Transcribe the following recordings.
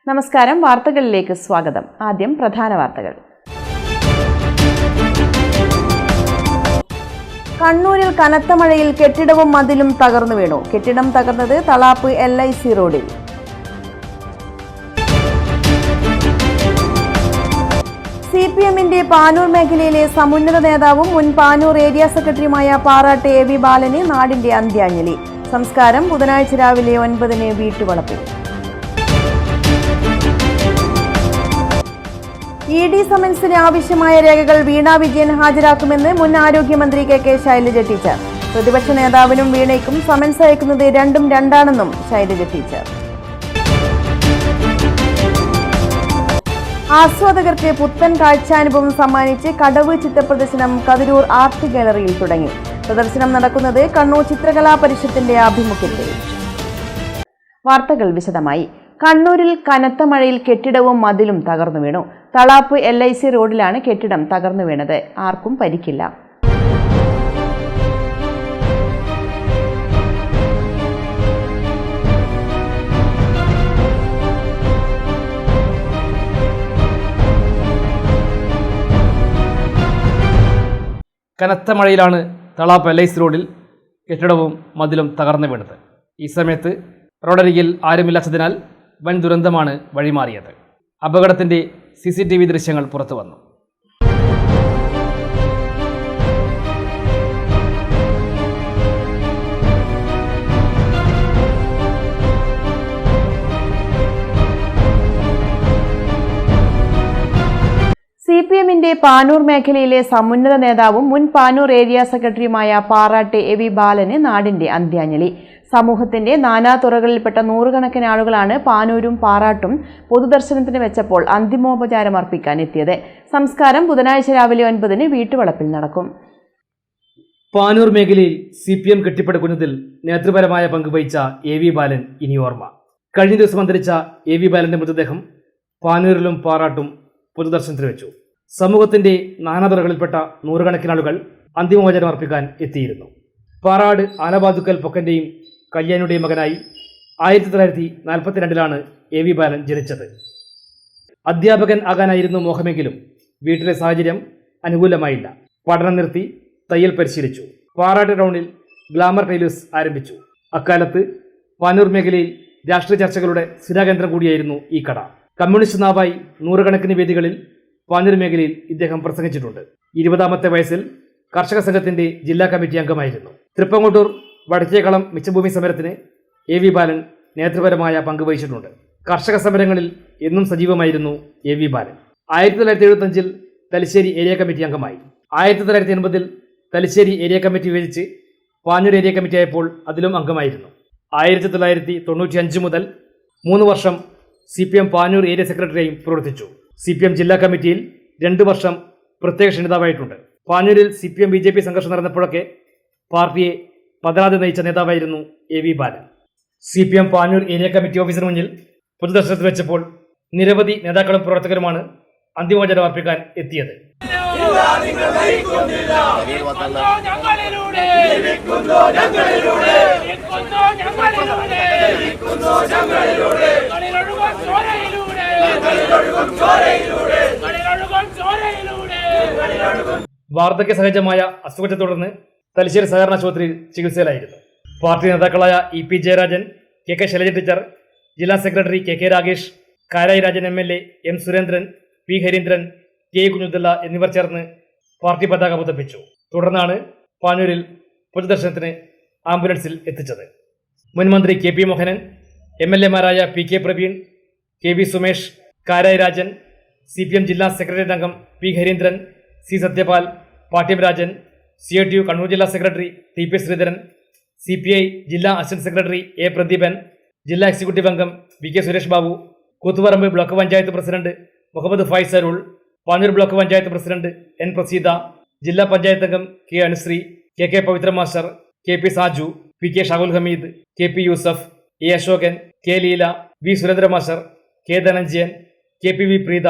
നമസ്കാരം, വാർത്തകളിലേക്ക് സ്വാഗതം. ആദ്യം പ്രധാന വാർത്തകൾ. കണ്ണൂരിൽ കനത്ത മഴയിൽ കെട്ടിടവും മതിലും തകർന്നു വീണു. കെട്ടിടം തകർന്നത് തളാപ്പ് LIC റോഡിൽ. CPMന്റെ പാനൂർ മേഖലയിലെ സമുന്നത നേതാവും മുൻ പാനൂർ ഏരിയ സെക്രട്ടറിയുമായ പാറാട്ട് AV ബാലന് നാടിന്റെ അന്ത്യാഞ്ജലി. സംസ്കാരം ബുധനാഴ്ച രാവിലെ 9-ന് വീട്ടുവളപ്പിൽ. ED സമൻസിന് ആവശ്യമായ രേഖകൾ വീണ വിജയൻ ഹാജരാക്കുമെന്ന് മുൻ ആരോഗ്യമന്ത്രി KK ശൈലജ ടീച്ചർ. പ്രതിപക്ഷ നേതാവിനും വീണയ്ക്കും സമൻസ് അയക്കുന്നത് രണ്ടും രണ്ടാണെന്നും ശൈലജ ടീച്ചർ. ആസ്വാദകർക്ക് പുത്തൻ കാഴ്ചാനുഭവം സമ്മാനിച്ച് കടവ് ചിത്രപ്രദർശനം കതിരൂർ ആർട്ട് ഗാലറിയിൽ തുടങ്ങി. പ്രദർശനം നടക്കുന്നത് കണ്ണൂർ ചിത്രകലാ പരിഷത്തിന്റെ ആഭിമുഖ്യത്തിൽ. വാർത്തകൾ വിശദമായി. കണ്ണൂരിൽ കനത്ത മഴയിൽ കെട്ടിടവും മതിലും തകർന്നു വീണു. തളാപ്പ് LIC റോഡിലാണ് കെട്ടിടം തകർന്നു വീണത്. ആർക്കും പരിക്കില്ല. കനത്ത മഴയിലാണ് തളാപ്പ് LIC റോഡിൽ കെട്ടിടവും മതിലും തകർന്നു വീണത്. ഈ സമയത്ത് റോഡരികിൽ ആരുമില്ലാത്തതിനാൽ വൻ ദുരന്തമാണ് വഴിമാറിയത്. അപകടത്തിന്റെ CCTV ദൃശ്യങ്ങൾ പുറത്തു വന്നു. CPMന്റെ പാനൂർ മേഖലയിലെ സമുന്നത നേതാവും മുൻ പാനൂർ ഏരിയ സെക്രട്ടറിയുമായ പാറാട്ട് AV ബാലന് നാടിന്റെ അന്ത്യാഞ്ജലി. സമൂഹത്തിന്റെ നാനാതുറകളിൽപ്പെട്ട നൂറുകണക്കിന് ആളുകളാണ് പാനൂരും പാറാട്ടും പൊതുദർശനത്തിന് വെച്ചപ്പോൾ അന്തിമോപചാരം അർപ്പിക്കാൻ എത്തിയത്. സംസ്കാരം ബുധനാഴ്ച രാവിലെ 9-ന് വീട്ടുവളപ്പിൽ നടക്കും. പാനൂർ മേഖലയിൽ CPM കെട്ടിപ്പടുക്കുന്നതിൽ നേതൃപരമായ പങ്കുവഹിച്ച AV ബാലൻ ഇനി ഓർമ്മ. കഴിഞ്ഞ ദിവസം അന്തരിച്ച AV ബാലന്റെ മൃതദേഹം പാനൂരിലും പാറാട്ടും പൊതുദർശനത്തിന് വെച്ചു. സമൂഹത്തിന്റെ നാനാതുറകളിൽപ്പെട്ട നൂറുകണക്കിന് ആളുകൾ അന്തിമോപചാരം അർപ്പിക്കാൻ എത്തിയിരുന്നു. പാറാട് ആലവാതുക്കൽ പൊക്കന്റെയും കല്യാണിയുടെയും മകനായി 1942 AV ബാലൻ ജനിച്ചത്. അധ്യാപകൻ ആകാനായിരുന്നു മോഹമെങ്കിലും വീട്ടിലെ സാഹചര്യം അനുകൂലമായില്ല. പഠനം നിർത്തി തയ്യൽ പരിശീലിച്ചു. പാറാട് ടൗണിൽ ഗ്ലാമർ ടൈലേഴ്സ് ആരംഭിച്ചു. അക്കാലത്ത് പാനൂർ മേഖലയിൽ രാഷ്ട്രീയ ചർച്ചകളുടെ സ്ഥിരാകേന്ദ്രം കൂടിയായിരുന്നു ഈ കട. കമ്മ്യൂണിസ്റ്റ് നാവായി നൂറുകണക്കിന് വേദികളിൽ പാനൂർ മേഖലയിൽ ഇദ്ദേഹം പ്രസംഗിച്ചിട്ടുണ്ട്. 20-ാമത്തെ വയസ്സിൽ കർഷക സംഘത്തിന്റെ ജില്ലാ കമ്മിറ്റി അംഗമായിരുന്നു. തൃപ്പങ്ങോട്ടൂർ വടക്കേക്കളം മിച്ചഭൂമി സമരത്തിന് AV ബാലൻ നേതൃപരമായ പങ്കുവഹിച്ചിട്ടുണ്ട്. കർഷക സമരങ്ങളിൽ എന്നും സജീവമായിരുന്നു AV ബാലൻ. 1975-ൽ തലശ്ശേരി ഏരിയ കമ്മിറ്റി അംഗമായി. 1980-ൽ തലശ്ശേരി ഏരിയ കമ്മിറ്റി വിഭജിച്ച് പാനൂർ ഏരിയ കമ്മിറ്റി ആയപ്പോൾ അതിലും അംഗമായിരുന്നു. 1995 മുതൽ 3 വർഷം CPM പാനൂർ ഏരിയ സെക്രട്ടറിയായും പ്രവർത്തിച്ചു. CPM ജില്ലാ കമ്മിറ്റിയിൽ 2 വർഷം പ്രത്യേക ക്ഷണിതാവായിട്ടുണ്ട്. പാനൂരിൽ CPM BJP സംഘർഷം നടന്നപ്പോഴൊക്കെ പാർട്ടിയെ പതരാതെ നയിച്ച നേതാവായിരുന്നു AV ബാലൻ. CPM പാനൂർ ഏരിയ കമ്മിറ്റി ഓഫീസിന് മുന്നിൽ പൊതുദർശനത്തിൽ വെച്ചപ്പോൾ നിരവധി നേതാക്കളും പ്രവർത്തകരുമാണ് അന്തിമോപചാരം അർപ്പിക്കാൻ എത്തിയത്. വാർദ്ധക്യ സഹജമായ അസുഖത്തെ തുടർന്ന് തലശ്ശേരി സഹകരണ ആശുപത്രിയിൽ ചികിത്സയിലായിരുന്നു. പാർട്ടി നേതാക്കളായ EP Jayarajan, KK Shailaja teacher, ജില്ലാ secretary KK Ragesh, Karayi Rajan MLA, M Surendran, P Harindran, K Kunhuddulla എന്നിവർ ചേർന്ന് പാർട്ടി പതാക പുതപ്പിച്ചു. തുടർന്നാണ് പാനൂരിൽ പൊതുദർശനത്തിന് ആംബുലൻസിൽ എത്തിച്ചത്. മുൻമന്ത്രി KP മോഹനൻ, MLA മാരായ PK Praveen, KV Sumesh, Karayi Rajan, CPM ജില്ലാ സെക്രട്ടേറിയറ്റ് അംഗം P Harindran, C Sathyapal, Pattiam Rajan, CITU Kannur ജില്ലാ സെക്രട്ടറി TP ശ്രീധരൻ, CPI ജില്ലാ അസിസ്റ്റന്റ് സെക്രട്ടറി A പ്രദീപൻ, ജില്ലാ എക്സിക്യൂട്ടീവ് അംഗം VK Suresh Babu, Koothuparamba block panchayat president Muhammad Faiz Arul, Panoor block panchayat president N Praseetha, ജില്ലാ പഞ്ചായത്ത് അംഗം K Anusree, KK Pavithra master, KP Saju, PK Shahul Hameed, KP Yusuf, A Ashokan, K Leela, V Surendra master, K Dhananjayan, KPV Preetha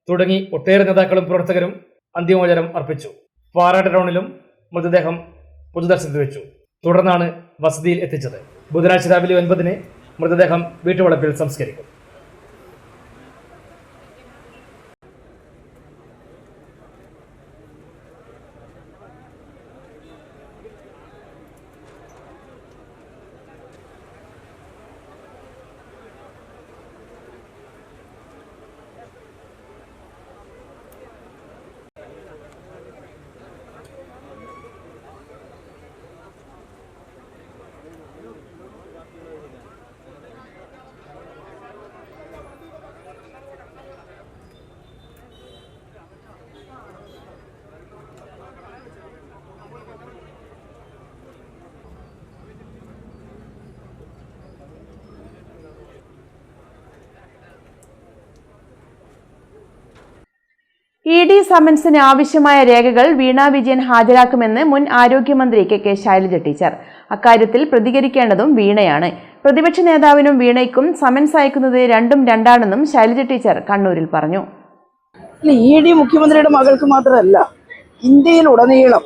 തുടങ്ങി ഒട്ടേറെ നേതാക്കളും പ്രവർത്തകരും അന്തിമോപചാരം അർപ്പിച്ചു. പാറാട്ട് ടൗണിലും മൃതദേഹം പൊതുദർശനത്തിൽ വെച്ചു. തുടർന്നാണ് വസതിയിൽ എത്തിച്ചത്. ബുധനാഴ്ച രാവിലെ 9-ന് മൃതദേഹം വീട്ടുവളപ്പിൽ സംസ്കരിക്കും. ED സമൻസിന് ആവശ്യമായ രേഖകൾ വീണ വിജയൻ ഹാജരാക്കുമെന്ന് മുൻ ആരോഗ്യമന്ത്രി കെ ശൈലജ ടീച്ചർ. അക്കാര്യത്തിൽ പ്രതികരിക്കേണ്ടതും വീണയാണ്. പ്രതിപക്ഷ നേതാവിനും വീണയ്ക്കും സമൻസ് അയക്കുന്നത് രണ്ടും രണ്ടാണെന്നും ശൈലജ ടീച്ചർ കണ്ണൂരിൽ പറഞ്ഞു. ED മുഖ്യമന്ത്രിയുടെ മകൾക്ക് മാത്രമല്ല, ഇന്ത്യയിലുടനീളം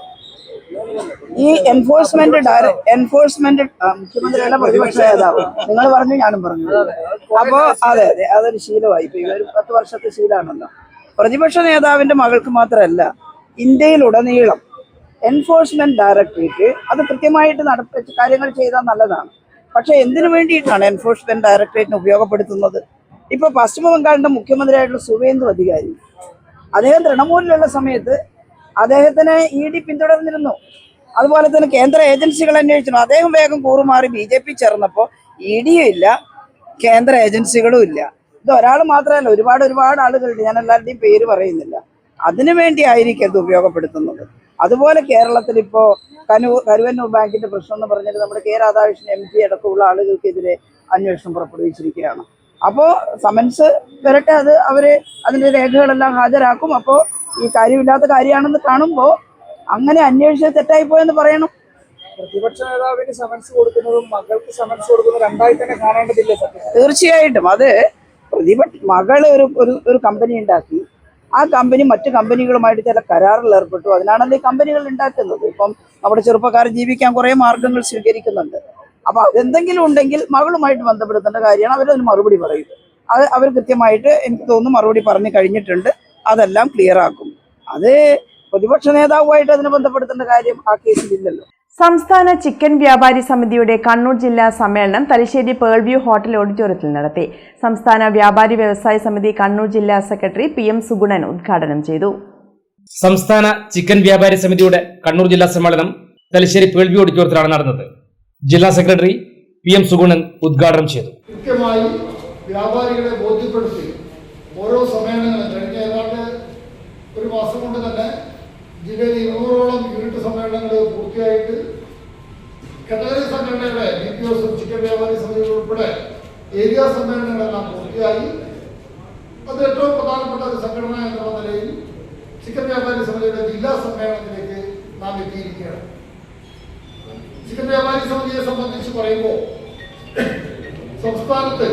ഈ എൻഫോഴ്സ്മെന്റ് മുഖ്യമന്ത്രിയുടെ പ്രതിപക്ഷ നേതാവ്, നിങ്ങൾ പറഞ്ഞു ഞാനും പറഞ്ഞു. അപ്പോൾ അതെ അതൊരു ശീലമായി. ഇപ്പൊ ഒരു 10 വർഷത്തെ ശീലമാണല്ലോ. പ്രതിപക്ഷ നേതാവിന്റെ മകൾക്ക് മാത്രമല്ല, ഇന്ത്യയിലുടനീളം എൻഫോഴ്സ്മെന്റ് ഡയറക്ടറേറ്റ് അത് കൃത്യമായിട്ട് നടപ്പിച്ച് കാര്യങ്ങൾ ചെയ്താൽ നല്ലതാണ്. പക്ഷെ എന്തിനു വേണ്ടിയിട്ടാണ് എൻഫോഴ്സ്മെന്റ് ഡയറക്ടറേറ്റിന് ഉപയോഗപ്പെടുത്തുന്നത്? ഇപ്പൊ പശ്ചിമ ബംഗാളിന്റെ മുഖ്യമന്ത്രിയായിട്ടുള്ള സുവേന്ദു അധികാരി, അദ്ദേഹം തൃണമൂലിലുള്ള സമയത്ത് അദ്ദേഹത്തിനെ ED പിന്തുടർന്നിരുന്നു. അതുപോലെ തന്നെ കേന്ദ്ര ഏജൻസികൾ അന്വേഷിച്ചിരുന്നു. അദ്ദേഹം വേഗം കൂറുമാറി BJP ചേർന്നപ്പോൾ EDയും ഇല്ല, കേന്ദ്ര ഏജൻസികളും ഇല്ല. ഇത് ഒരാൾ മാത്രമല്ല, ഒരുപാട് ആളുകളുണ്ട്. ഞാൻ എല്ലാവരുടെയും പേര് പറയുന്നില്ല. അതിനുവേണ്ടി ആയിരിക്കും ഇത് ഉപയോഗപ്പെടുത്തുന്നത്. അതുപോലെ കേരളത്തിൽ ഇപ്പോൾ കരുവന്നൂർ ബാങ്കിന്റെ പ്രശ്നം എന്ന് പറഞ്ഞിട്ട് നമ്മുടെ K രാധാകൃഷ്ണൻ MP അടക്കമുള്ള ആളുകൾക്കെതിരെ അന്വേഷണം പുറപ്പെടുവിച്ചിരിക്കുകയാണ്. അപ്പോൾ സമൻസ് വരട്ടെ, അത് അവര് അതിന്റെ രേഖകളെല്ലാം ഹാജരാക്കും. അപ്പോൾ ഈ കാര്യമില്ലാത്ത കാര്യമാണെന്ന് കാണുമ്പോൾ അങ്ങനെ അന്വേഷിച്ച് തെറ്റായിപ്പോയെന്ന് പറയണം. പ്രതിപക്ഷ നേതാവിന് സമൻസ് കൊടുക്കുന്നതും മകൾക്ക് സമൻസ് കൊടുക്കുന്നതും രണ്ടായി തന്നെ കാണേണ്ടതില്ല. തീർച്ചയായിട്ടും അത് മകള് ഒരു കമ്പനി ഉണ്ടാക്കി, ആ കമ്പനി മറ്റു കമ്പനികളുമായിട്ട് ചില കരാറിൽ ഏർപ്പെട്ടു. അതിനാണല്ലോ ഈ കമ്പനികൾ ഉണ്ടാക്കുന്നത്. ഇപ്പം നമ്മുടെ ചെറുപ്പക്കാർ ജീവിക്കാൻ കുറേ മാർഗങ്ങൾ സ്വീകരിക്കുന്നുണ്ട്. അപ്പൊ അതെന്തെങ്കിലും ഉണ്ടെങ്കിൽ മകളുമായിട്ട് ബന്ധപ്പെടുത്തേണ്ട കാര്യമാണ്. അവരതിന് മറുപടി പറയും. അത് അവർ കൃത്യമായിട്ട് എനിക്ക് തോന്നുന്നു മറുപടി പറഞ്ഞു കഴിഞ്ഞിട്ടുണ്ട്. അതെല്ലാം ക്ലിയർ ആക്കും. അത് പ്രതിപക്ഷ നേതാവുമായിട്ട് അതിനെ ബന്ധപ്പെടുത്തേണ്ട കാര്യം ആ കേസിലില്ലല്ലോ. സംസ്ഥാന ചിക്കൻ വ്യാപാരി സമിതിയുടെ കണ്ണൂർ ജില്ലാ സമ്മേളനം തലശ്ശേരി പേൾ വ്യൂ ഹോട്ടൽ ഓഡിറ്റോറിയത്തിൽ നടത്തി. സംസ്ഥാന വ്യാപാരി വ്യവസായ സമിതി കണ്ണൂർ ജില്ലാ സെക്രട്ടറി PM സുഗുണൻ ഉദ്ഘാടനം ചെയ്തു. സംസ്ഥാന ചിക്കൻ വ്യാപാരി സമിതിയുടെ കണ്ണൂർ ജില്ലാ സമ്മേളനം തലശ്ശേരി പേൾ വ്യൂ ഓഡിറ്റോറിയത്തിലാണ് നടന്നത്. ജില്ലാ സെക്രട്ടറി PM സുഗുണൻ ഉദ്ഘാടനം ചെയ്തു. കൃത്യമായി വ്യാപാരികളെ ബോധ്യപ്പെടുത്തി ഓരോ സമ്മേളനങ്ങളും കഴിഞ്ഞ ഏതാണ്ട് ഒരു മാസം കൊണ്ട് തന്നെ ജില്ലയിൽ 200ഓളം യൂണിറ്റ് സമ്മേളനങ്ങൾ പൂർത്തിയായിട്ട് കാറ്റഗറി സംഘടനയുടെ BPOs ചിക്കൻ വ്യാപാരി സമിതികൾ ഉൾപ്പെടെ ഏരിയ സമ്മേളനങ്ങളെല്ലാം പൂർത്തിയായി. അത് ഏറ്റവും പ്രധാനപ്പെട്ട ഒരു സംഘടന എന്നുള്ള നിലയിൽ ചിക്കൻ വ്യാപാരി സമിതിയുടെ ജില്ലാ സമ്മേളനത്തിലേക്ക് നാം എത്തിയിരിക്കുകയാണ്. ചിക്കൻ വ്യാപാരി സമിതിയെ സംബന്ധിച്ച് പറയുമ്പോൾ സംസ്ഥാനത്ത്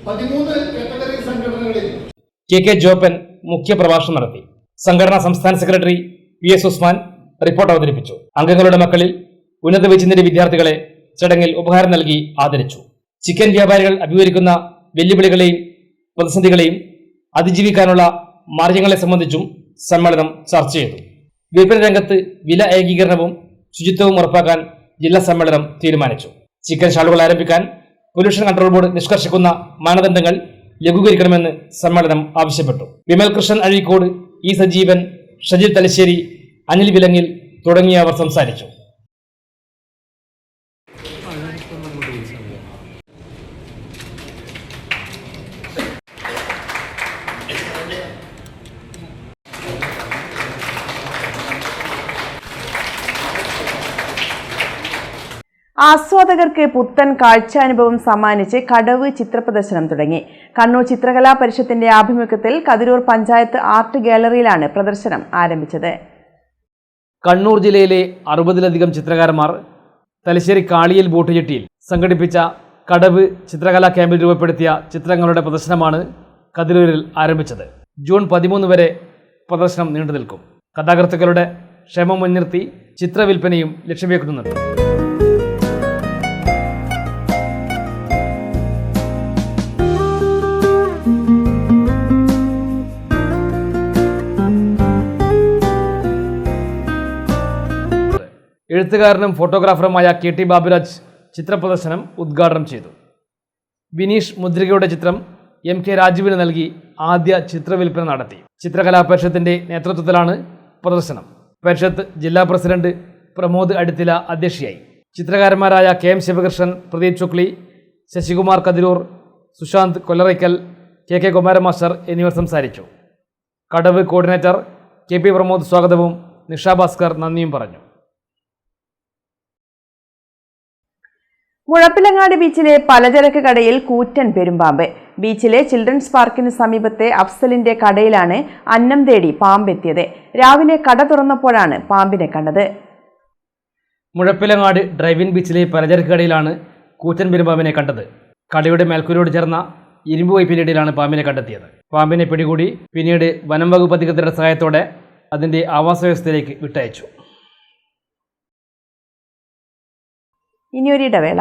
13 കാറ്റഗറി സംഘടനകളിൽ KK ജോപ്പൻ മുഖ്യപ്രഭാഷണം നടത്തി. സംഘടനാ സംസ്ഥാന സെക്രട്ടറി PS ഉസ്മാൻ റിപ്പോർട്ട് അവതരിപ്പിച്ചു. അംഗങ്ങളുടെ മക്കളിൽ ഉന്നത വിജയത്തിന്റെ വിദ്യാർത്ഥികളെ ചടങ്ങിൽ ഉപഹാരം നൽകി ആദരിച്ചു. ചിക്കൻ വ്യാപാരികൾ അഭിമുഖീകരിക്കുന്ന വെല്ലുവിളികളെയും പ്രതിസന്ധികളെയും അതിജീവിക്കാനുള്ള മാർഗങ്ങളെ സംബന്ധിച്ചും സമ്മേളനം ചർച്ച ചെയ്തു. വിപണന രംഗത്ത് വില ഏകീകരണവും ശുചിത്വവും ഉറപ്പാക്കാൻ ജില്ലാ സമ്മേളനം തീരുമാനിച്ചു. ചിക്കൻ ഷാളുകൾ ആരംഭിക്കാൻ പൊല്യൂഷൻ കൺട്രോൾ ബോർഡ് നിഷ്കർഷിക്കുന്ന മാനദണ്ഡങ്ങൾ ലഘൂകരിക്കണമെന്ന് സമ്മേളനം ആവശ്യപ്പെട്ടു. വിമൽ കൃഷ്ണൻ അഴീക്കോട്, E സജീവൻ, ഷജിൽ തലശ്ശേരി, അനിൽ വിലങ്ങിൽ തുടങ്ങിയവർ സംസാരിച്ചു. ആസ്വാദകർക്ക് പുത്തൻ കാഴ്ചാനുഭവം സമ്മാനിച്ച് കടവ് ചിത്രപ്രദർശനം തുടങ്ങി. കണ്ണൂർ ചിത്രകലാ പരിഷത്തിന്റെ ആഭിമുഖ്യത്തിൽ കതിരൂർ പഞ്ചായത്ത് ആർട്ട് ഗാലറിയിലാണ് പ്രദർശനം ആരംഭിച്ചത്. കണ്ണൂർ ജില്ലയിലെ 60-ലധികം ചിത്രകാരന്മാർ തലശ്ശേരി കാളിയൽ ബോട്ട് ജെട്ടിയിൽ സംഘടിപ്പിച്ച കടവ് ചിത്രകലാ ക്യാമ്പിൽ രൂപപ്പെടുത്തിയ ചിത്രങ്ങളുടെ പ്രദർശനമാണ് കതിരൂരിൽ ആരംഭിച്ചത്. ജൂൺ 13 വരെ പ്രദർശനം നീണ്ടുനിൽക്കും. കഥാകൃത്തുക്കളുടെ ക്ഷേമം മുൻനിർത്തി ചിത്രവിൽപ്പനയും ലക്ഷ്യം വെക്കുന്നുണ്ട്. എഴുത്തുകാരനും ഫോട്ടോഗ്രാഫറുമായ KT ബാബുരാജ് ചിത്രപ്രദർശനം ഉദ്ഘാടനം ചെയ്തു. ബിനീഷ് മുദ്രികയുടെ ചിത്രം MK രാജുവിന് നൽകി ആദ്യ ചിത്രവിൽപ്പന നടത്തി. ചിത്രകലാ പരിഷത്തിന്റെ നേതൃത്വത്തിലാണ് പ്രദർശനം. പരിഷത്ത് ജില്ലാ പ്രസിഡന്റ് പ്രമോദ് അടിത്തില അധ്യക്ഷയായി. ചിത്രകാരന്മാരായ KM Sivakrishnan, Pradeep Chukli, Sasikumar Kathirur, Sushanth Kollarakkal, KK Kumaran master എന്നിവർ സംസാരിച്ചു. കടവ് കോർഡിനേറ്റർ KP പ്രമോദ് സ്വാഗതവും നിഷ ഭാസ്കർ നന്ദിയും പറഞ്ഞു. മുഴപ്പിലങ്ങാട് ബീച്ചിലെ പലചരക്ക് കടയിൽ കൂറ്റൻ പെരുമ്പാമ്പ്. ബീച്ചിലെ ചിൽഡ്രൻസ് പാർക്കിന് സമീപത്തെ അഫ്സലിന്റെ കടയിലാണ് അന്നം തേടി പാമ്പെത്തിയത്. രാവിലെ കട തുറന്നപ്പോഴാണ് പാമ്പിനെ കണ്ടത്. മുഴപ്പിലങ്ങാട് ഡ്രൈവിൻ ബീച്ചിലെ പലചരക്ക് കടയിലാണ് കൂറ്റൻ പെരുമ്പാമ്പിനെ കണ്ടത്. കടയുടെ മേൽക്കൂരയോട് ചേർന്ന ഇരുമ്പ് പൈപ്പിനിടയിലാണ് പാമ്പിനെ കണ്ടെത്തിയത്. പാമ്പിനെ പിടികൂടി പിന്നീട് വനം വകുപ്പ് അധികൃതരുടെ സഹായത്തോടെ അതിന്റെ ആവാസ വ്യവസ്ഥയിലേക്ക് വിട്ടയച്ചു. ഇനിയൊരിടവേള.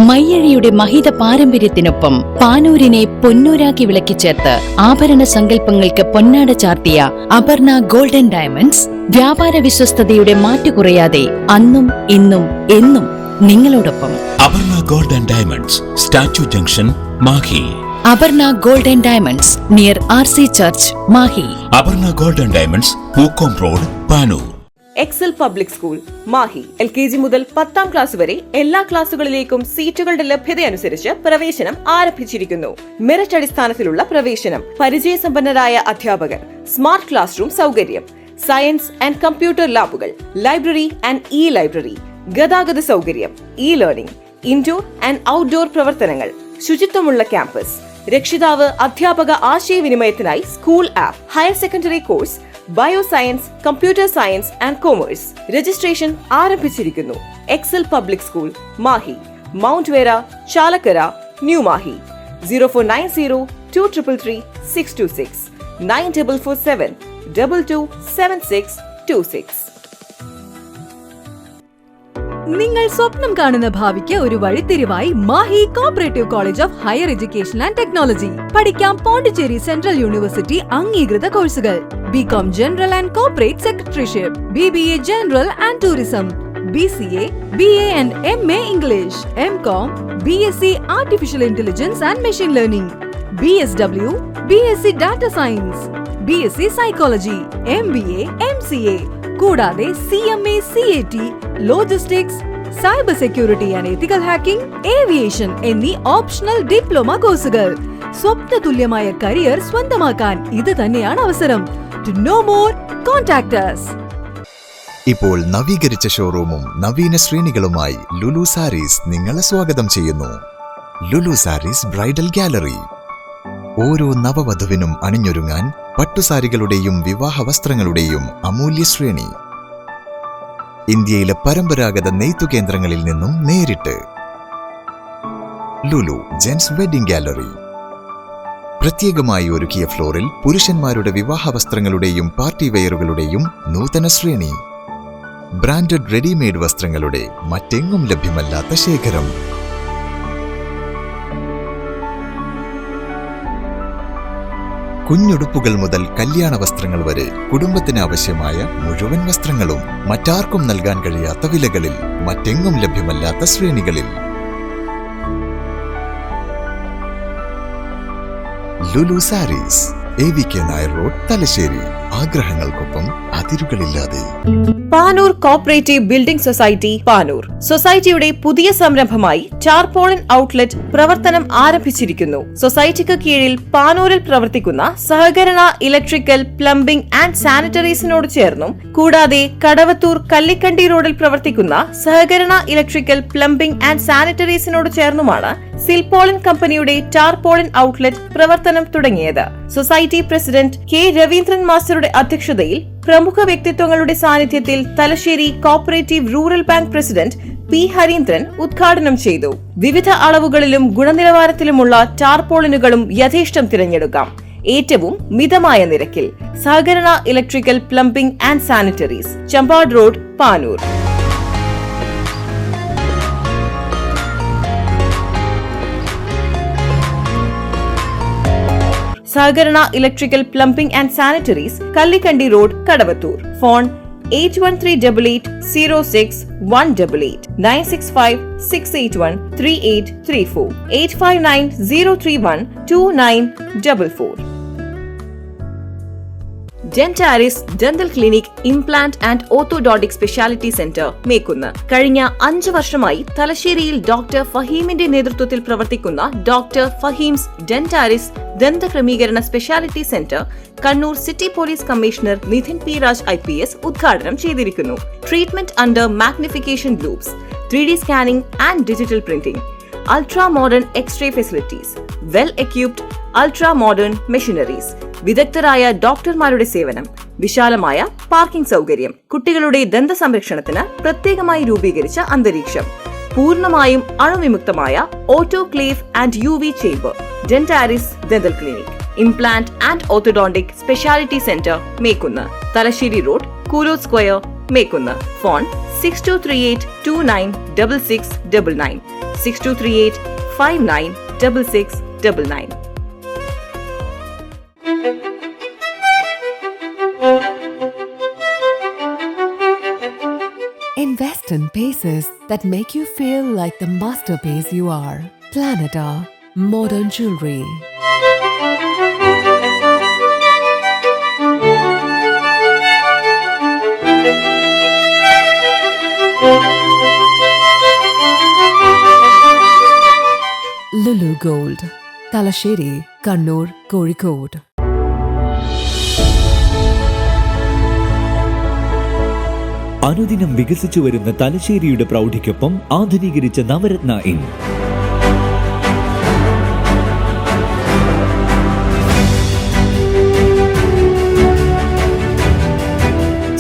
മയ്യഴിയുടെ മഹിത പാരമ്പര്യത്തിനൊപ്പം പാനൂരിനെ പൊന്നൂരാക്കി വിളക്കിച്ചേർത്ത് ആഭരണ സങ്കല്പങ്ങൾക്ക് പൊന്നാട ചാർത്തിയ അപർണ ഗോൾഡൻ ഡയമണ്ട്സ് വ്യാപാര വിശ്വസ്തതയുടെ മാറ്റുകുറയാതെ അന്നും ഇന്നും എന്നും നിങ്ങളോടൊപ്പം. Aparna golden diamonds, statue junction, Mahe. Aparna golden diamonds near RC church, Mahe. Aparna golden diamonds, Pookkom road, Panoor. Excel public school, Mahe. LKG മുതൽ 10ാം ക്ലാസ് വരെ എല്ലാ ക്ലാസുകളിലേക്കും സീറ്റുകളുടെ ലഭ്യതയനുസരിച്ച് പ്രവേശനം ആരംഭിച്ചിരിക്കുന്നു. മെറിറ്റ് അടിസ്ഥാനത്തിലുള്ള പ്രവേശനം, പരിചയസമ്പന്നരായ അധ്യാപകർ, സ്മാർട്ട് ക്ലാസ് റൂം സൗകര്യം, സയൻസ് ആൻഡ് കമ്പ്യൂട്ടർ ലാബുകൾ, ലൈബ്രറി ആൻഡ് ലൈബ്രറി, ഗതാഗത സൗകര്യം, ലേണിംഗ്, ഇൻഡോർ ആൻഡ് ഔട്ട്ഡോർ പ്രവർത്തനങ്ങൾ, ശുചിത്വമുള്ള ക്യാമ്പസ്, രക്ഷിതാവ് അധ്യാപക ആശയവിനിമയത്തിനായി school app, higher secondary course, bioscience, computer science and commerce. Registration ആരംഭിച്ചിരിക്കുന്നു. Excel public school, Mahe, mount Vera, Chalakkara, new Mahe. 04902333 626 9447227626. നിങ്ങൾ സ്വപ്നം കാണുന്ന ഭാവിക്ക് ഒരു വഴിത്തിരിവായി Mahe cooperative college of higher education and technology. പഠിക്കാം പോണ്ടിച്ചേരി സെൻട്രൽ യൂണിവേഴ്സിറ്റി അംഗീകൃത കോഴ്സുകൾ. BCom general and corporate secretaryship, BBA general and tourism, BCA, BA and MA English, MCom, BSc artificial intelligence and machine learning, BSW, BSc data science, BSc psychology, MBA, MCA, കൂടാതെ CMA, CAT, logistics, cyber security and ethical hacking, aviation എന്നീ optional diploma കോഴ്സുകൾ. സ്വപ്ന തുല്യമായ career സ്വന്തമാക്കാൻ ഇത് തന്നെയാണ് അവസരം. To know more, contact us. ഇപ്പോൾ നവീകരിച്ച ഷോറൂമും നവീന ശ്രേണികളുമായി ലുലു സാരീസ് നിങ്ങളെ സ്വാഗതം ചെയ്യുന്നു. Lulu sarees bridal gallery. ഓരോ നവവധുവിനും അണിഞ്ഞൊരുങ്ങാൻ പട്ടുസാരികളുടെയും വിവാഹ വസ്ത്രങ്ങളുടെയും അമൂല്യ ശ്രേണി. ഇന്ത്യയിലെ പരമ്പരാഗത നെയ്ത്തു കേന്ദ്രങ്ങളിൽ നിന്നും നേരിട്ട്. Lulu gents wedding gallery. പ്രത്യേകമായി ഒരുക്കിയ ഫ്ലോറിൽ പുരുഷന്മാരുടെ വിവാഹ വസ്ത്രങ്ങളുടെയും പാർട്ടി വെയറുകളുടെയും നൂതന ശ്രേണി. ബ്രാൻഡഡ് റെഡിമെയ്ഡ് വസ്ത്രങ്ങളുടെ മറ്റെങ്ങും ലഭ്യമല്ലാത്ത ശേഖരം. കുഞ്ഞുടുപ്പുകൾ മുതൽ കല്യാണ വസ്ത്രങ്ങൾ വരെ കുടുംബത്തിന് ആവശ്യമായ മുഴുവൻ വസ്ത്രങ്ങളും മറ്റാർക്കും നൽകാൻ കഴിയാത്ത വിലകളിൽ, മറ്റെങ്ങും ലഭ്യമല്ലാത്ത ശ്രേണികളിൽ. Lulu sarees, AVK Nair road, Thalassery. ആഗ്രഹങ്ങൾക്കൊപ്പം അതിരുകളില്ലാതെ. Panoor cooperative building society, Panoor. സൊസൈറ്റിയുടെ പുതിയ സംരംഭമായി ടാർപോളിൻ ഔട്ട്ലെറ്റ് പ്രവർത്തനം ആരംഭിച്ചിരിക്കുന്നു. സൊസൈറ്റിക്ക് കീഴിൽ പാനൂരിൽ പ്രവർത്തിക്കുന്ന സഹകരണ ഇലക്ട്രിക്കൽ, പ്ലംബിംഗ് ആൻഡ് സാനിറ്ററീസിനോട് ചേർന്നും, കൂടാതെ കടവത്തൂർ കല്ലിക്കണ്ടി റോഡിൽ പ്രവർത്തിക്കുന്ന സഹകരണ ഇലക്ട്രിക്കൽ, പ്ലംബിംഗ് ആൻഡ് സാനിറ്ററീസിനോട് ചേർന്നുമാണ് സിൽപോളിൻ കമ്പനിയുടെ ടാർപോളിൻ ഔട്ട്ലെറ്റ് പ്രവർത്തനം തുടങ്ങിയത്. Society president K. രവീന്ദ്രൻ മാസ്റ്ററുടെ അധ്യക്ഷതയിൽ പ്രമുഖ വ്യക്തിത്വങ്ങളുടെ സാന്നിധ്യത്തിൽ Thalassery cooperative rural bank president P. Harindran ഉദ്ഘാടനം ചെയ്തു. വിവിധ അളവുകളിലും ഗുണനിലവാരത്തിലുമുള്ള ടാർപോളിനുകളും യഥേഷ്ടം തിരഞ്ഞെടുക്കാം. ഏറ്റവും മിതമായ നിരക്കിൽ. സഹകരണ electrical, plumbing and sanitaries, Champad road, Panoor. സഹകരണ electrical, plumbing and sanitaries, Kallikkandi road, Kadavathur. Phone 8138806188, 9656813834, 8590312944. Dentaris dental clinic, implant and orthodontic speciality centre, Mekkunnu. കഴിഞ്ഞ 5 വർഷമായി തലശ്ശേരിയിൽ ഡോക്ടർ ഫഹീമിന്റെ നേതൃത്വത്തിൽ പ്രവർത്തിക്കുന്ന ഡോക്ടർ ഫഹീംസ് ഡെന്റാരിസ് ദന്തക്രമീകരണ speciality centre Kannur city police commissioner Nithin P. Raj IPS ഉദ്ഘാടനം ചെയ്തിരിക്കുന്നു. Treatment under magnification loupes, 3D scanning and digital printing, ultra-modern X-ray facilities, well-equipped ultra-modern machineries, വിദഗ്ധരായ ഡോക്ടർമാരുടെ സേവനം, വിശാലമായ പാർക്കിംഗ് സൗകര്യം, കുട്ടികളുടെ ദന്ത സംരക്ഷണത്തിന് പ്രത്യേകമായി രൂപീകരിച്ച അന്തരീക്ഷം, പൂർണ്ണമായും അണുവിമുക്തമായ autoclave and UV chamber, Dentaris dental clinic, implant and orthodontic speciality centre Mekkunnu, Thalassery road, Kooloth square, Mekkunnu. Phone 6238296699, 6238596699. Invest in pieces that make you feel like the masterpiece you are. Planeta Modern Jewelry. Lulu Gold, Talasheri, Kannur, Kozhikode. അനുദിനം വികസിച്ചു വരുന്ന തലശ്ശേരിയുടെ പ്രൗഢിക്കൊപ്പം ആധുനീകരിച്ച Navaratna inn.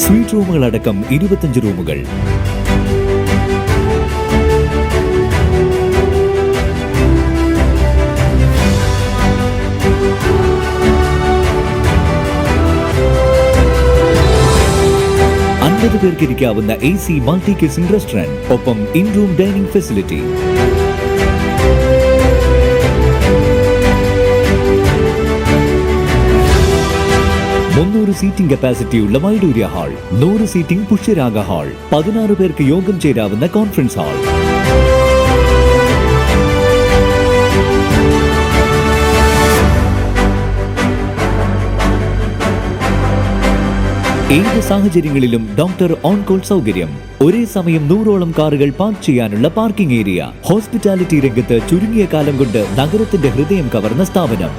Suite റൂമുകളടക്കം 25 റൂമുകൾ. പേർക്ക് ഇരിക്കാവുന്ന AC മൾട്ടി കിച്ചൺ റെസ്റ്റോറന്റ്, ഒപ്പം in room dining facility. Seating കപ്പാസിറ്റിയുള്ള Vaidurya hall, 100 seating Pushyaraga hall, 16 പേർക്ക് യോഗം ചേരാവുന്ന കോൺഫറൻസ് ഹാൾ. ഏത് സാഹചര്യങ്ങളിലും ഡോക്ടർ ഓൺ കോൾ സൗകര്യം, ഒരേ സമയം 100ഓളം കാറുകൾ പാർക്ക് ചെയ്യാനുള്ള പാർക്കിംഗ് ഏരിയ. ഹോസ്പിറ്റാലിറ്റി രംഗത്ത് ചുരുങ്ങിയ കാലം കൊണ്ട് നഗരത്തിന്റെ ഹൃദയം കവർന്ന സ്ഥാപനം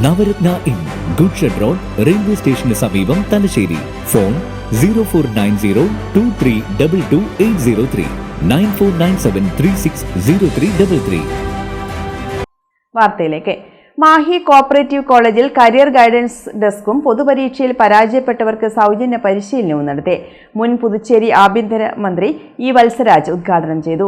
Navaratna inn, goods shed road, railway സ്റ്റേഷന് സമീപം, തലശ്ശേരി. ഫോൺ 049023228803, 9497360333. വാർത്തയിലേക്ക്. മാഹി കോപ്പറേറ്റീവ് കോളേജിൽ കരിയർ ഗൈഡൻസ് ഡെസ്കും പൊതുപരീക്ഷയിൽ പരാജയപ്പെട്ടവർക്ക് സൗജന്യ പരിശീലനവും നടത്തി. മുൻ പുതുച്ചേരി ആഭ്യന്തര മന്ത്രി ഇ വത്സരാജ് ഉദ്ഘാടനം ചെയ്തു.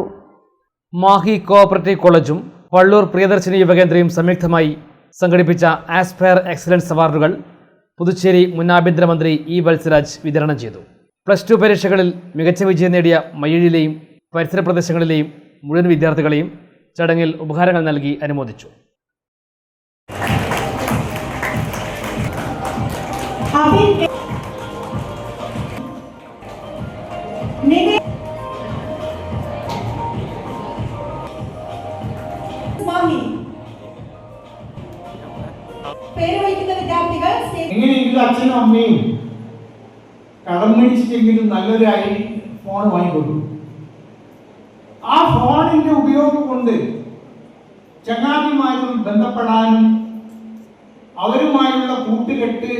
മാഹി കോപ്പറേറ്റീവ് കോളേജും പള്ളൂർ പ്രിയദർശിനി യുവകേന്ദ്രയും സംയുക്തമായി സംഘടിപ്പിച്ച ആസ്പയർ എക്സലൻസ് അവാർഡുകൾ പുതുച്ചേരി മുൻ ആഭ്യന്തരമന്ത്രി ഇ വത്സരാജ് വിതരണം ചെയ്തു. +2 പരീക്ഷകളിൽ മികച്ച വിജയം നേടിയ മയ്യഴിയിലെയും പരിസര പ്രദേശങ്ങളിലെയും മുഴുവൻ വിദ്യാർത്ഥികളെയും ചടങ്ങിൽ ഉപഹാരങ്ങൾ നൽകി അനുമോദിച്ചു. എങ്ങനെയെങ്കിലും അച്ഛനും അമ്മയും കടം മേടിച്ചിട്ടെങ്കിലും നല്ലൊരു ഫോൺ വാങ്ങിക്കൊടുക്കും. ആ ഫോണിന്റെ ഉപയോഗം കൊണ്ട് ചങ്ങാതിമാരും ബന്ധപ്പെടാനും അവരുമായുള്ള കൂട്ടുകെട്ട്,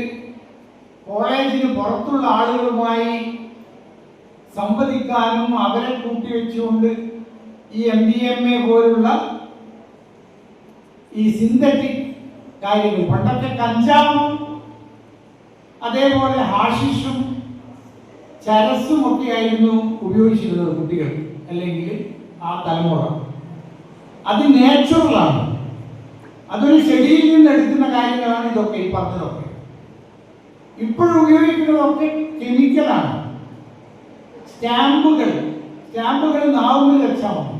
കോളേജിന് പുറത്തുള്ള ആളുകളുമായി സംവദിക്കാനും അവരെ കൂട്ടിവെച്ചുകൊണ്ട് ഈ MDMA പോലുള്ള ഈ സിന്തറ്റിക് കാര്യങ്ങൾ, പണ്ടൊക്കെ കഞ്ചാവും അതേപോലെ ഹാഷിഷും ചരസും ഒക്കെ ആയിരുന്നു ഉപയോഗിച്ചിരുന്നത് കുട്ടികൾ, അല്ലെങ്കിൽ ആ തലമുറ. അത് നാച്ചുറലാണ്, അതൊരു ചെടിയിൽ നിന്ന് എടുക്കുന്ന കാര്യങ്ങളാണ് ഇതൊക്കെ, ഈ പറഞ്ഞതൊക്കെ. ഇപ്പോഴും ഉപയോഗിക്കുന്നതൊക്കെ കെമിക്കലാണ്. സ്റ്റാമ്പുകൾ നാവുകൾ വെച്ചാൽ മതി.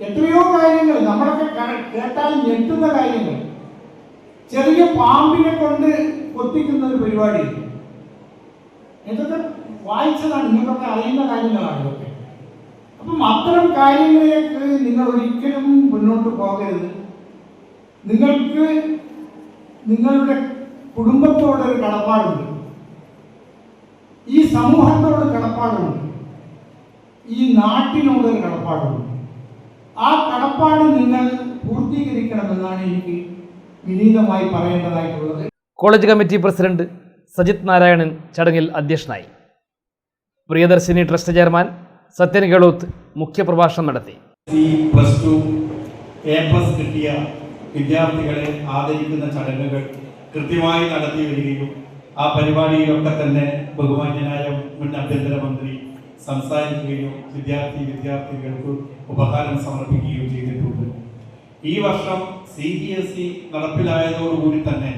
എത്രയോ കാര്യങ്ങൾ നമ്മളൊക്കെ കേട്ടാൽ ഞെട്ടുന്ന കാര്യങ്ങൾ. ചെറിയ പാമ്പിനെ കൊണ്ട് കൊത്തിക്കുന്ന ഒരു പരിപാടി, ഇതൊക്കെ വായിച്ചതാണ്, നിങ്ങൾക്കൊക്കെ അറിയുന്ന കാര്യങ്ങളാണ് ഇതൊക്കെ. അപ്പം അത്തരം കാര്യങ്ങളിലേക്ക് നിങ്ങൾ ഒരിക്കലും മുന്നോട്ട് പോകരുത്. നിങ്ങൾക്ക് നിങ്ങളുടെ കുടുംബത്തോടൊരു കടപ്പാടുണ്ട്, ഈ സമൂഹത്തോട് കടപ്പാടുണ്ട്, ഈ നാട്ടിനോടൊരു കടപ്പാടുണ്ട്. ആ കടപ്പാട് നിങ്ങൾ പൂർത്തീകരിക്കണമെന്നാണ് എനിക്ക് വിനീതമായി പറയേണ്ടതായിട്ടുള്ളത്. College committee president Sajith Narayanan ചടങ്ങിൽ അധ്യക്ഷനായി. പ്രിയദർശിനി ട്രസ്റ്റ് ചെയർമാൻ സത്യൻ ഗെഹ്ലോത്ത് മുഖ്യപ്രഭാഷണം നടത്തി. +2 A+ കിട്ടിയ വിദ്യാർത്ഥികളെ ആദരിക്കുന്ന ചടങ്ങുകൾ കൃത്യമായി നടത്തി വരികയും ആ പരിപാടിയിലൊക്കെ തന്നെ ബഹുമാന്യനായ മുൻ ആഭ്യന്തരമന്ത്രി സംസാരിക്കുകയും വിദ്യാർത്ഥികൾക്ക് ഉപഹാരം സമർപ്പിക്കുകയും ചെയ്തിട്ടുണ്ട്. ഈ വർഷം CBSE നടപ്പിലായതോടുകൂടി തന്നെ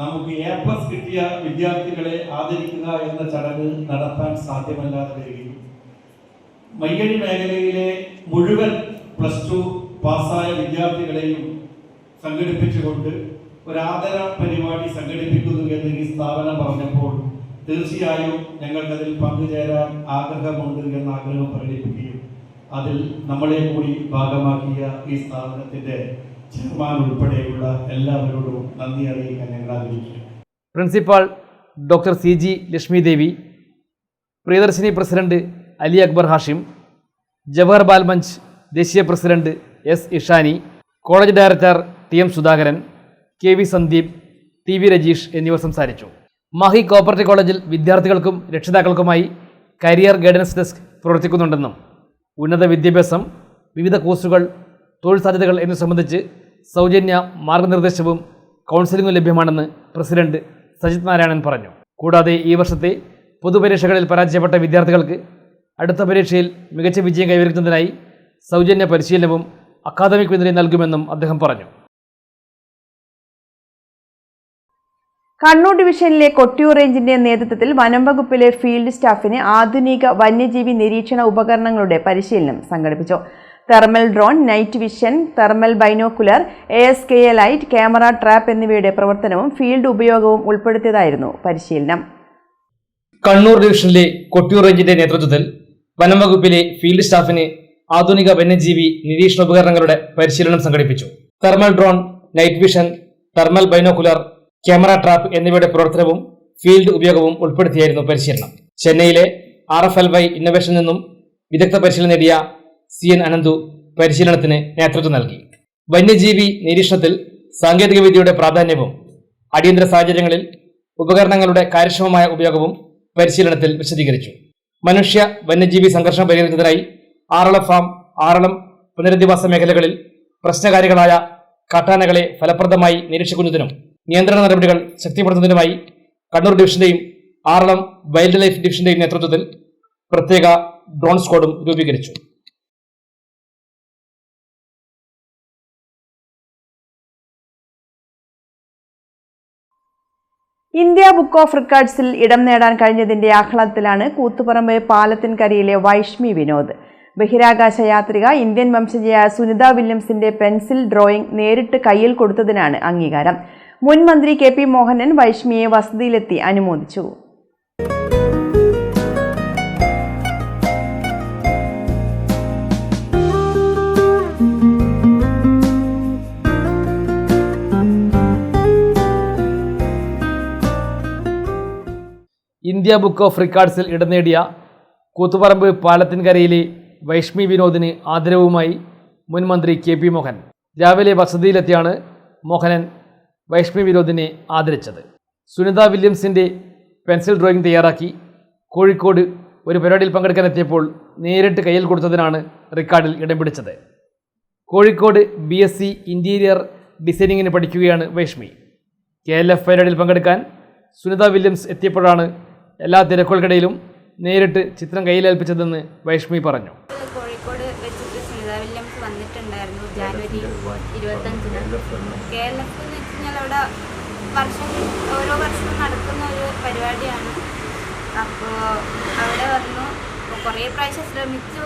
നമുക്ക് A+ കിട്ടിയ വിദ്യാർത്ഥികളെ ആദരിക്കുക എന്ന ചടങ്ങ് നടത്താൻ സാധ്യമല്ലാതെ വരികയും മയ്യഴി മേഖലയിലെ മുഴുവൻ +2 പാസ്സായ വിദ്യാർത്ഥികളെയും സംഘടിപ്പിച്ചുകൊണ്ട് ഒരാദര പരിപാടി സംഘടിപ്പിക്കുന്നു എന്ന് ഈ സ്ഥാപനം പറഞ്ഞപ്പോൾ തീർച്ചയായും ഞങ്ങൾക്കതിൽ പങ്കുചേരാൻ ആഗ്രഹമുണ്ട് എന്ന ആഗ്രഹം പ്രകടിപ്പിക്കുകയും അതിൽ നമ്മളെ കൂടി ഭാഗമാക്കിയ ഈ സ്ഥാപനത്തിൻ്റെ ചെയർമാൻ ഉൾപ്പെടെയുള്ള എല്ലാവരോടും നന്ദി അറിയിക്കാൻ ഞങ്ങൾ ആഗ്രഹിക്കുന്നു. പ്രിൻസിപ്പാൾ ഡോക്ടർ CG ലക്ഷ്മി ദേവി, പ്രിയദർശിനി പ്രസിഡന്റ് അലി അക്ബർ ഹാഷിം, ജവഹർ ബാൽ മഞ്ച് ദേശീയ president S Ishani, college director TM Sudhakaran, KV Sandeep, TV Rajeesh എന്നിവർ സംസാരിച്ചു. മാഹി കോപ്പറേറ്റീവ് കോളേജിൽ വിദ്യാർത്ഥികൾക്കും രക്ഷിതാക്കൾക്കുമായി കരിയർ ഗൈഡൻസ് ഡെസ്ക് പ്രവർത്തിക്കുന്നുണ്ടെന്നും ഉന്നത വിദ്യാഭ്യാസം, വിവിധ കോഴ്സുകൾ, തൊഴിൽ സാധ്യതകൾ എന്നിവ സംബന്ധിച്ച് സൗജന്യ മാർഗനിർദ്ദേശവും കൗൺസിലിംഗും ലഭ്യമാണെന്ന് പ്രസിഡന്റ് സജിത് നാരായണൻ പറഞ്ഞു. കൂടാതെ ഈ വർഷത്തെ പൊതുപരീക്ഷകളിൽ പരാജയപ്പെട്ട വിദ്യാർത്ഥികൾക്ക് അടുത്ത പരീക്ഷയിൽ മികച്ച വിജയം കൈവരിക്കുന്നതിനായി സൗജന്യ പരിശീലനവും അക്കാദമിക് പിന്തുണയും നൽകുമെന്നും അദ്ദേഹം പറഞ്ഞു. കണ്ണൂർ ഡിവിഷനിലെ കൊട്ടിയൂർ റേഞ്ചിന്റെ നേതൃത്വത്തിൽ വനം വകുപ്പിലെ ഫീൽഡ് സ്റ്റാഫിന് ആധുനിക വന്യജീവി നിരീക്ഷണ ഉപകരണങ്ങളുടെ പരിശീലനം സംഘടിപ്പിച്ചു. Thermal drone, night vision, thermal binocular, ASKA light, camera trap എന്നിവയുടെ പ്രവർത്തനവും ഫീൽഡ് ഉപയോഗവും ഉൾപ്പെടുത്തിയതായിരുന്നു പരിശീലനം. കണ്ണൂർ ഡിവിഷനിലെ കൊട്ടിയൂർ റേഞ്ചിന്റെ നേതൃത്വത്തിൽ വനം വകുപ്പിലെ ഫീൽഡ് സ്റ്റാഫിന് ആധുനിക വന്യജീവി നിരീക്ഷണ ഉപകരണങ്ങളുടെ പരിശീലനം സംഘടിപ്പിച്ചു. Thermal drone, night vision, thermal binocular, camera trap എന്നിവയുടെ പ്രവർത്തനവും ഫീൽഡ് ഉപയോഗവും ഉൾപ്പെടുത്തിയായിരുന്നു പരിശീലനം. ചെന്നൈയിലെ RFLY ഇന്നൊവേഷനിൽ നിന്നും വിദഗ്ധ പരിശീലനം നേടിയ CN അനന്തു പരിശീലനത്തിന് നേതൃത്വം നൽകി. വന്യജീവി നിരീക്ഷണത്തിൽ സാങ്കേതികവിദ്യയുടെ പ്രാധാന്യവും അടിയന്തര സാഹചര്യങ്ങളിൽ ഉപകരണങ്ങളുടെ കാര്യക്ഷമമായ ഉപയോഗവും പരിശീലനത്തിൽ വിശദീകരിച്ചു. മനുഷ്യ വന്യജീവി സംഘർഷം പരിഹരിക്കുന്നതിനായി ആറളം ഫാം, ആറളം പുനരധിവാസ മേഖലകളിൽ പ്രശ്നകാരികളായ കാട്ടാനകളെ ഫലപ്രദമായി നിരീക്ഷിക്കുന്നതിനും നിയന്ത്രണ നടപടികൾ ശക്തിപ്പെടുത്തുന്നതിനുമായി കണ്ണൂർ ഡിവിഷന്റെയും ആറളം വൈൽഡ് ലൈഫ് ഡിവിഷന്റെയും നേതൃത്വത്തിൽ പ്രത്യേക ഡ്രോൺ സ്ക്വാഡും രൂപീകരിച്ചു. ഇന്ത്യ ബുക്ക് ഓഫ് റെക്കോർഡ്സിൽ ഇടം നേടാൻ കഴിഞ്ഞതിന്റെ ആഹ്ലാദത്തിലാണ് കൂത്തുപറമ്പ് പാലത്തിൻകരയിലെ വൈഷ്മി വിനോദ്. ബഹിരാകാശ യാത്രിക ഇന്ത്യൻ വംശജയായ സുനിത വില്യംസിന്റെ പെൻസിൽ ഡ്രോയിംഗ് നേരിട്ട് കയ്യിൽ കൊടുത്തതിനാണ് അംഗീകാരം. മുൻ മന്ത്രി KP മോഹനൻ വൈഷ്മിയെ വസതിയിലെത്തി അനുമോദിച്ചു. ഇന്ത്യ ബുക്ക് ഓഫ് റെക്കോർഡ്സിൽ ഇടം നേടിയ കൂത്തുപറമ്പ് പാലത്തിൻകരയിലെ വൈഷ്മി വിനോദിന് ആദരവുമായി മുൻ മന്ത്രി KP മോഹൻ രാവിലെ വസതിയിലെത്തിയാണ് മോഹനൻ വൈഷ്മി വിനോദിനെ ആദരിച്ചത്. സുനിത വില്യംസിൻ്റെ പെൻസിൽ ഡ്രോയിങ് തയ്യാറാക്കി കോഴിക്കോട് ഒരു പരിപാടിയിൽ പങ്കെടുക്കാനെത്തിയപ്പോൾ നേരിട്ട് കയ്യിൽ കൊടുത്തതിനാണ് റെക്കോർഡിൽ ഇടം പിടിച്ചത്. കോഴിക്കോട് BSc ഇൻറ്റീരിയർ ഡിസൈനിങ്ങിന് പഠിക്കുകയാണ് വൈഷ്മി. KLF പരിപാടിയിൽ പങ്കെടുക്കാൻ സുനിത വില്യംസ് എത്തിയപ്പോഴാണ് എല്ലാ തിരക്കുകൾക്കിടയിലും നേരിട്ട് ചിത്രം കയ്യിലേൽപ്പിച്ചതെന്ന് വൈഷ്മി പറഞ്ഞു. കോഴിക്കോട് വെച്ചിട്ട് സുനിത വില്യംസ് വന്നിട്ടുണ്ടായിരുന്നു ജാനുവരി 25-ന്. KLF എന്ന് വെച്ച് കഴിഞ്ഞാൽ അവിടെ ഓരോ വർഷവും നടക്കുന്ന ഒരു പരിപാടിയാണ്. അപ്പോൾ അവിടെ വന്നു. കുറേ പ്രാവശ്യം ശ്രമിച്ചു,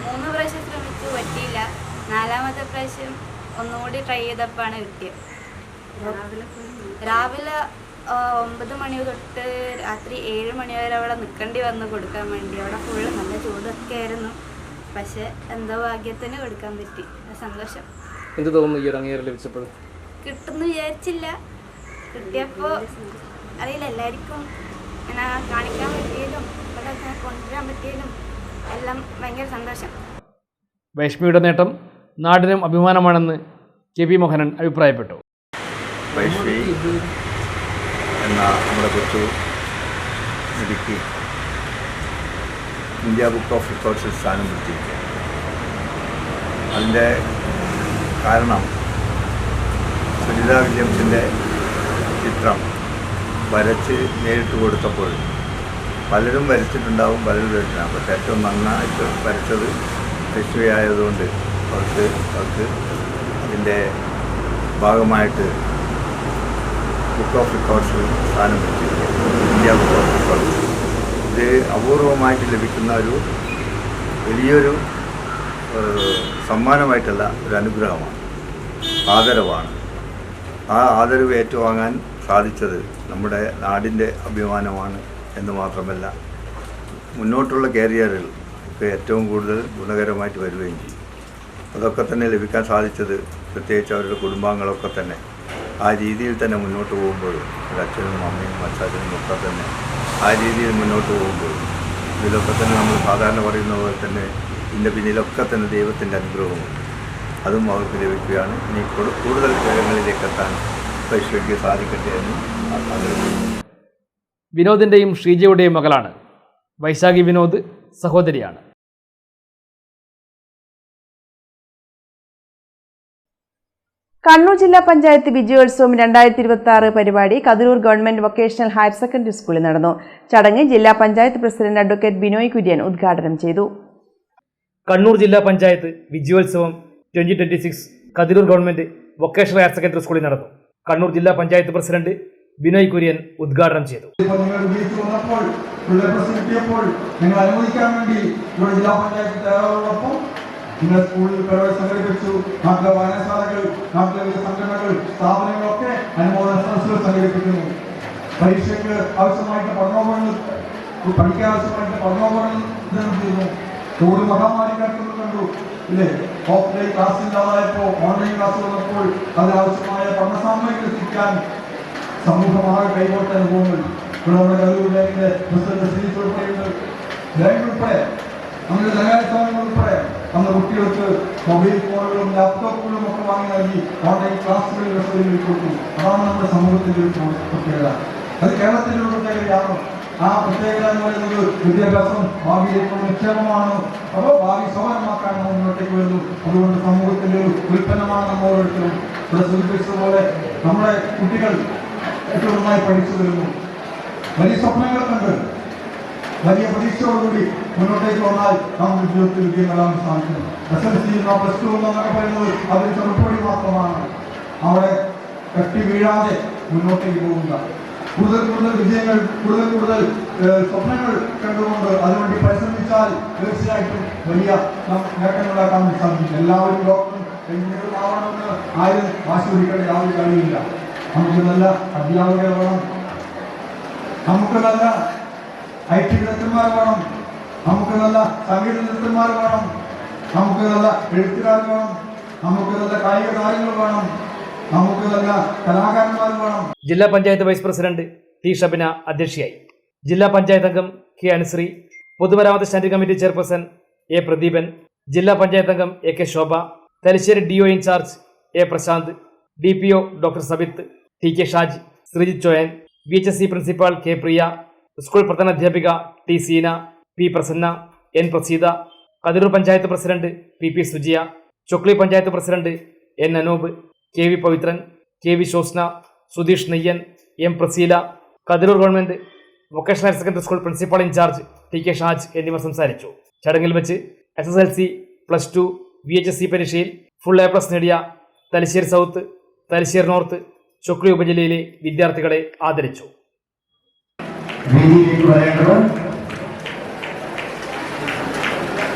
3 പ്രാവശ്യം ശ്രമിച്ചു, പറ്റിയില്ല. 4ാമത്തെ പ്രാവശ്യം ഒന്നുകൂടി ട്രൈ ചെയ്തപ്പോഴാണ് കിട്ടിയത്. രാവിലെ 9 മണി തൊട്ട് രാത്രി 7 മണി വരെ അവിടെ നിൽക്കേണ്ടി വന്നു കൊടുക്കാൻ വേണ്ടി. അവിടെ ഫുള്ള് നല്ല ചൂടൊക്കെ ആയിരുന്നു. പക്ഷെ എന്തോ ഭാഗ്യത്തിന് കൊടുക്കാൻ പറ്റി. സന്തോഷം. എന്ത് തോന്നുന്നു ഈ ഒരു അംഗീകാരം ലഭിച്ചപ്പോൾ? കിട്ടുമെന്ന് വിചാരിച്ചില്ല. കിട്ടിയപ്പോൾ അറിയില്ല, എല്ലാവർക്കും ഇങ്ങനെ കാണിക്കാൻ പറ്റിയതും ഇവിടെ കൊണ്ടുവരാൻ പറ്റിയതും എല്ലാം ഭയങ്കര സന്തോഷം. വൈഷ്മിയുടെ നേട്ടം നാടിനും അഭിമാനമാണെന്ന് KP മോഹനൻ അഭിപ്രായപ്പെട്ടു. വൈഷ്മി എന്ന നമ്മുടെ കൊച്ചു മിടുക്കി ഇന്ത്യ ബുക്ക് ഓഫ് റെക്കോർഡ്സിൽ സ്ഥാനം പിടിച്ചിരിക്കുക. അതിൻ്റെ കാരണം സുനിത വില്യംസിൻ്റെ ചിത്രം വരച്ച് നേരിട്ട് കൊടുത്തപ്പോൾ പലരും വരച്ചിട്ടുണ്ടാവും, പലരും വരച്ചിട്ടുണ്ടാകും. പക്ഷേ ഏറ്റവും നന്നായിട്ട് വരച്ചത് ഐശ്വര്യായതുകൊണ്ട് അവർക്ക് അതിൻ്റെ ഭാഗമായിട്ട് ബുക്ക് ഓഫ് റെക്കോർഡ്സിൽ സ്ഥാനം പിടിച്ചിരിക്കുക. ഇന്ത്യ ബുക്ക് ഓഫ് റെക്കോർഡ്സ് ഇത് അപൂർവമായിട്ട് ലഭിക്കുന്ന ഒരു വലിയൊരു സമ്മാനമായിട്ടല്ല, ഒരു അനുഗ്രഹമാണ്, ആദരവാണ്. ആ ആദരവ് ഏറ്റുവാങ്ങാൻ സാധിച്ചത് നമ്മുടെ നാടിൻ്റെ അഭിമാനമാണ് എന്ന് മാത്രമല്ല മുന്നോട്ടുള്ള കരിയറിൽ ഏറ്റവും കൂടുതൽ ഗുണകരമായിട്ട് വരികയും ചെയ്യും. അതൊക്കെ തന്നെ ലഭിക്കാൻ സാധിച്ചത് പ്രത്യേകിച്ച് അവരുടെ കുടുംബാംഗങ്ങളൊക്കെ തന്നെ ആ രീതിയിൽ തന്നെ മുന്നോട്ട് പോകുമ്പോൾ ഒരു അച്ഛനും അമ്മയും അച്ഛനും ഒക്കെ തന്നെ ആ രീതിയിൽ മുന്നോട്ട് പോകുമ്പോൾ ഇതിലൊക്കെ തന്നെ നമ്മൾ സാധാരണ പറയുന്ന പോലെ തന്നെ ഇതിൻ്റെ പിന്നിലൊക്കെ തന്നെ ദൈവത്തിൻ്റെ അനുഗ്രഹമുണ്ട്. അതും അവർക്ക് ലഭിക്കുകയാണ്. ഇനി കൂടുതൽ കാര്യങ്ങളിലേക്ക് എത്താൻ ഐശ്വര്യക്ക് സാധിക്കട്ടെ എന്ന് ആഗ്രഹിക്കുന്നു. വിനോദിൻ്റെയും ഷീജയുടെയും മകളാണ്. വൈശാഖി വിനോദ് സഹോദരിയാണ്. കണ്ണൂർ ജില്ലാ പഞ്ചായത്ത് വിജയോത്സവം 2026 പരിപാടി Kathirur government vocational higher secondary സ്കൂളിൽ നടന്നു. ചടങ്ങ് ജില്ലാ പഞ്ചായത്ത് പ്രസിഡന്റ് അഡ്വക്കേറ്റ് ബിനോയ് കുര്യൻ ഉദ്ഘാടനം ചെയ്തു. കണ്ണൂർ ജില്ലാ പഞ്ചായത്ത് വിജയോത്സവം 2026 Kathirur government vocational higher secondary സ്കൂളിൽ നടന്നു. കണ്ണൂർ ജില്ലാ പഞ്ചായത്ത് പ്രസിഡന്റ് ബിനോയ് കുര്യൻ ഉദ്ഘാടനം ചെയ്തു. നിങ്ങൾ അനുവദിക്കാൻ വേണ്ടി ജില്ലാ പഞ്ചായത്ത് തയ്യാറോടൊപ്പം നിങ്ങൾ സ്കൂളിൽ പരിപാടി സംഘടിപ്പിച്ചു. നാട്ടിലെ വായനശാലകൾ, നാട്ടിലെ വിവിധ സംഘടനകൾ, സ്ഥാപനങ്ങളൊക്കെ അനുമോദന സദസ്സുകൾ സംഘടിപ്പിക്കുന്നു. പരീക്ഷയ്ക്ക് ആവശ്യമായിട്ട് പഠനോപകരണങ്ങൾ, പഠിക്കാൻ ആവശ്യമായിട്ട് പഠനോപകരണം ചെയ്യുന്നു. കോവിഡ് മഹാമാരി കണ്ടു ഇല്ലേ? ഓഫ്ലൈൻ ക്ലാസ് ഇല്ലാതായപ്പോൾ ഓൺലൈൻ ക്ലാസ് വന്നപ്പോൾ അതിനാവശ്യമായ പഠന സാമഗ്രികൾ എത്തിക്കാൻ സമൂഹമാകെ കൈകോട്ട അനുഭവങ്ങൾ നമ്മുടെ കതിരൂർ ബാങ്കിന്റെ പ്രസിഡന്റ് ശ്രീജിത്ത് ഉൾപ്പെടെയുണ്ട്. ബാങ്ക് ഉൾപ്പെടെ നമ്മുടെ ധനകാര്യ സ്ഥാപനങ്ങൾ ഉൾപ്പെടെ നമ്മുടെ കുട്ടികൾക്ക് മൊബൈൽ ഫോണുകളും ലാപ്ടോപ്പുകളും ഒക്കെ വാങ്ങി നൽകി ഓൺലൈൻ ക്ലാസ്സുകളിൽ സൗകര്യം കൊടുത്തു. അതാണ് നമ്മുടെ സമൂഹത്തിന്റെ ഒരു പ്രത്യേകത. അത് കേരളത്തിന്റെ ഒരു പ്രത്യേകതയാണ്. ആ പ്രത്യേകത എന്ന് പറയുന്നത് വിദ്യാഭ്യാസം ഭാവിയിലേക്കുള്ള നിക്ഷേപമാണ്. അപ്പോൾ ഭാവി സൗകര്യമാക്കാൻ നമ്മൾ മുന്നോട്ടേക്ക് വരുന്നു. അതുകൊണ്ട് സമൂഹത്തിന്റെ ഒരു ഉൽപ്പന്നമാണ് നമ്മൾ ഓരോരുത്തരും. ഇവിടെ സൂചിപ്പിച്ചതുപോലെ നമ്മുടെ കുട്ടികൾ ഏറ്റവും നന്നായി പഠിച്ചു വരുന്നു. വലിയ സ്വപ്നങ്ങൾ കണ്ട് വലിയ പ്രതീക്ഷയോടുകൂടി മുന്നോട്ടേക്ക് വന്നാൽ നമ്മുടെ ജീവിതത്തിൽ വിജയം നേടാൻ സാധിക്കും. SLC +2 എന്നൊക്കെ പറയുന്നത് അതൊരു ചെറുപ്പടി മാത്രമാണ്. അവിടെ കട്ടി വീഴാതെ മുന്നോട്ടേക്ക് പോകുക, കൂടുതൽ കൂടുതൽ വിജയങ്ങൾ, കൂടുതൽ സ്വപ്നങ്ങൾ കണ്ടുകൊണ്ട് അതിനുവേണ്ടി പരിശ്രമിച്ചാൽ തീർച്ചയായിട്ടും വലിയ നേട്ടങ്ങളുണ്ടാക്കാൻ സാധിക്കും. എല്ലാവരും ഡോക്ടറും എഞ്ചിനീയറും ആവണമെന്ന് ആരും വാശി പിടിക്കേണ്ട യാതൊരു കാര്യമില്ല. നമുക്ക് നല്ല അധ്യാപകർ വേണം, നമുക്ക് നല്ല IT വിദഗ്ധന്മാർ വേണം, നമുക്ക് നല്ല സംഗീത വിദഗ്ധന്മാർ വേണം, നമുക്ക് നല്ല എഴുത്തുകാർ വേണം, നമുക്ക് നല്ല കായിക താരങ്ങൾ വേണം, നമുക്ക് നല്ല കലാകാരന്മാർ വേണം. ജില്ലാ panchayat vice president T Shabina അധ്യക്ഷയായി. ജില്ലാ പഞ്ചായത്ത് അംഗം കെ അനുശ്രീ, പൊതുമരാമത്ത് standing committee chairperson A Pradeepan, ജില്ലാ പഞ്ചായത്ത് അംഗം A K Shobha, Thalassery DO in charge A Prashanth, DPO doctor Sabith, TK Shaj, Sreejith Choyan, VHSC principal K Priya, school പ്രധാനാധ്യാപിക T Seena, P Prasanna, N Praseetha, Kathirur panchayat president PP Sujiya, Chokli panchayat president N Anoop, KV Pavithran, KV Shosna, Sudheesh Neyyan, M Praseela, Kathirur government vocational higher secondary school principal incharge TK Shaj എന്നിവർ സംസാരിച്ചു. ചടങ്ങിൽ വെച്ച് SSLC +2 VHSC പരീക്ഷയിൽ full A+ നേടിയ Thalassery south, Thalassery north, Chokli ഉപജില്ലയിലെ വിദ്യാർത്ഥികളെ ആദരിച്ചു. വേദിയിലേക്ക് വരേണ്ടത്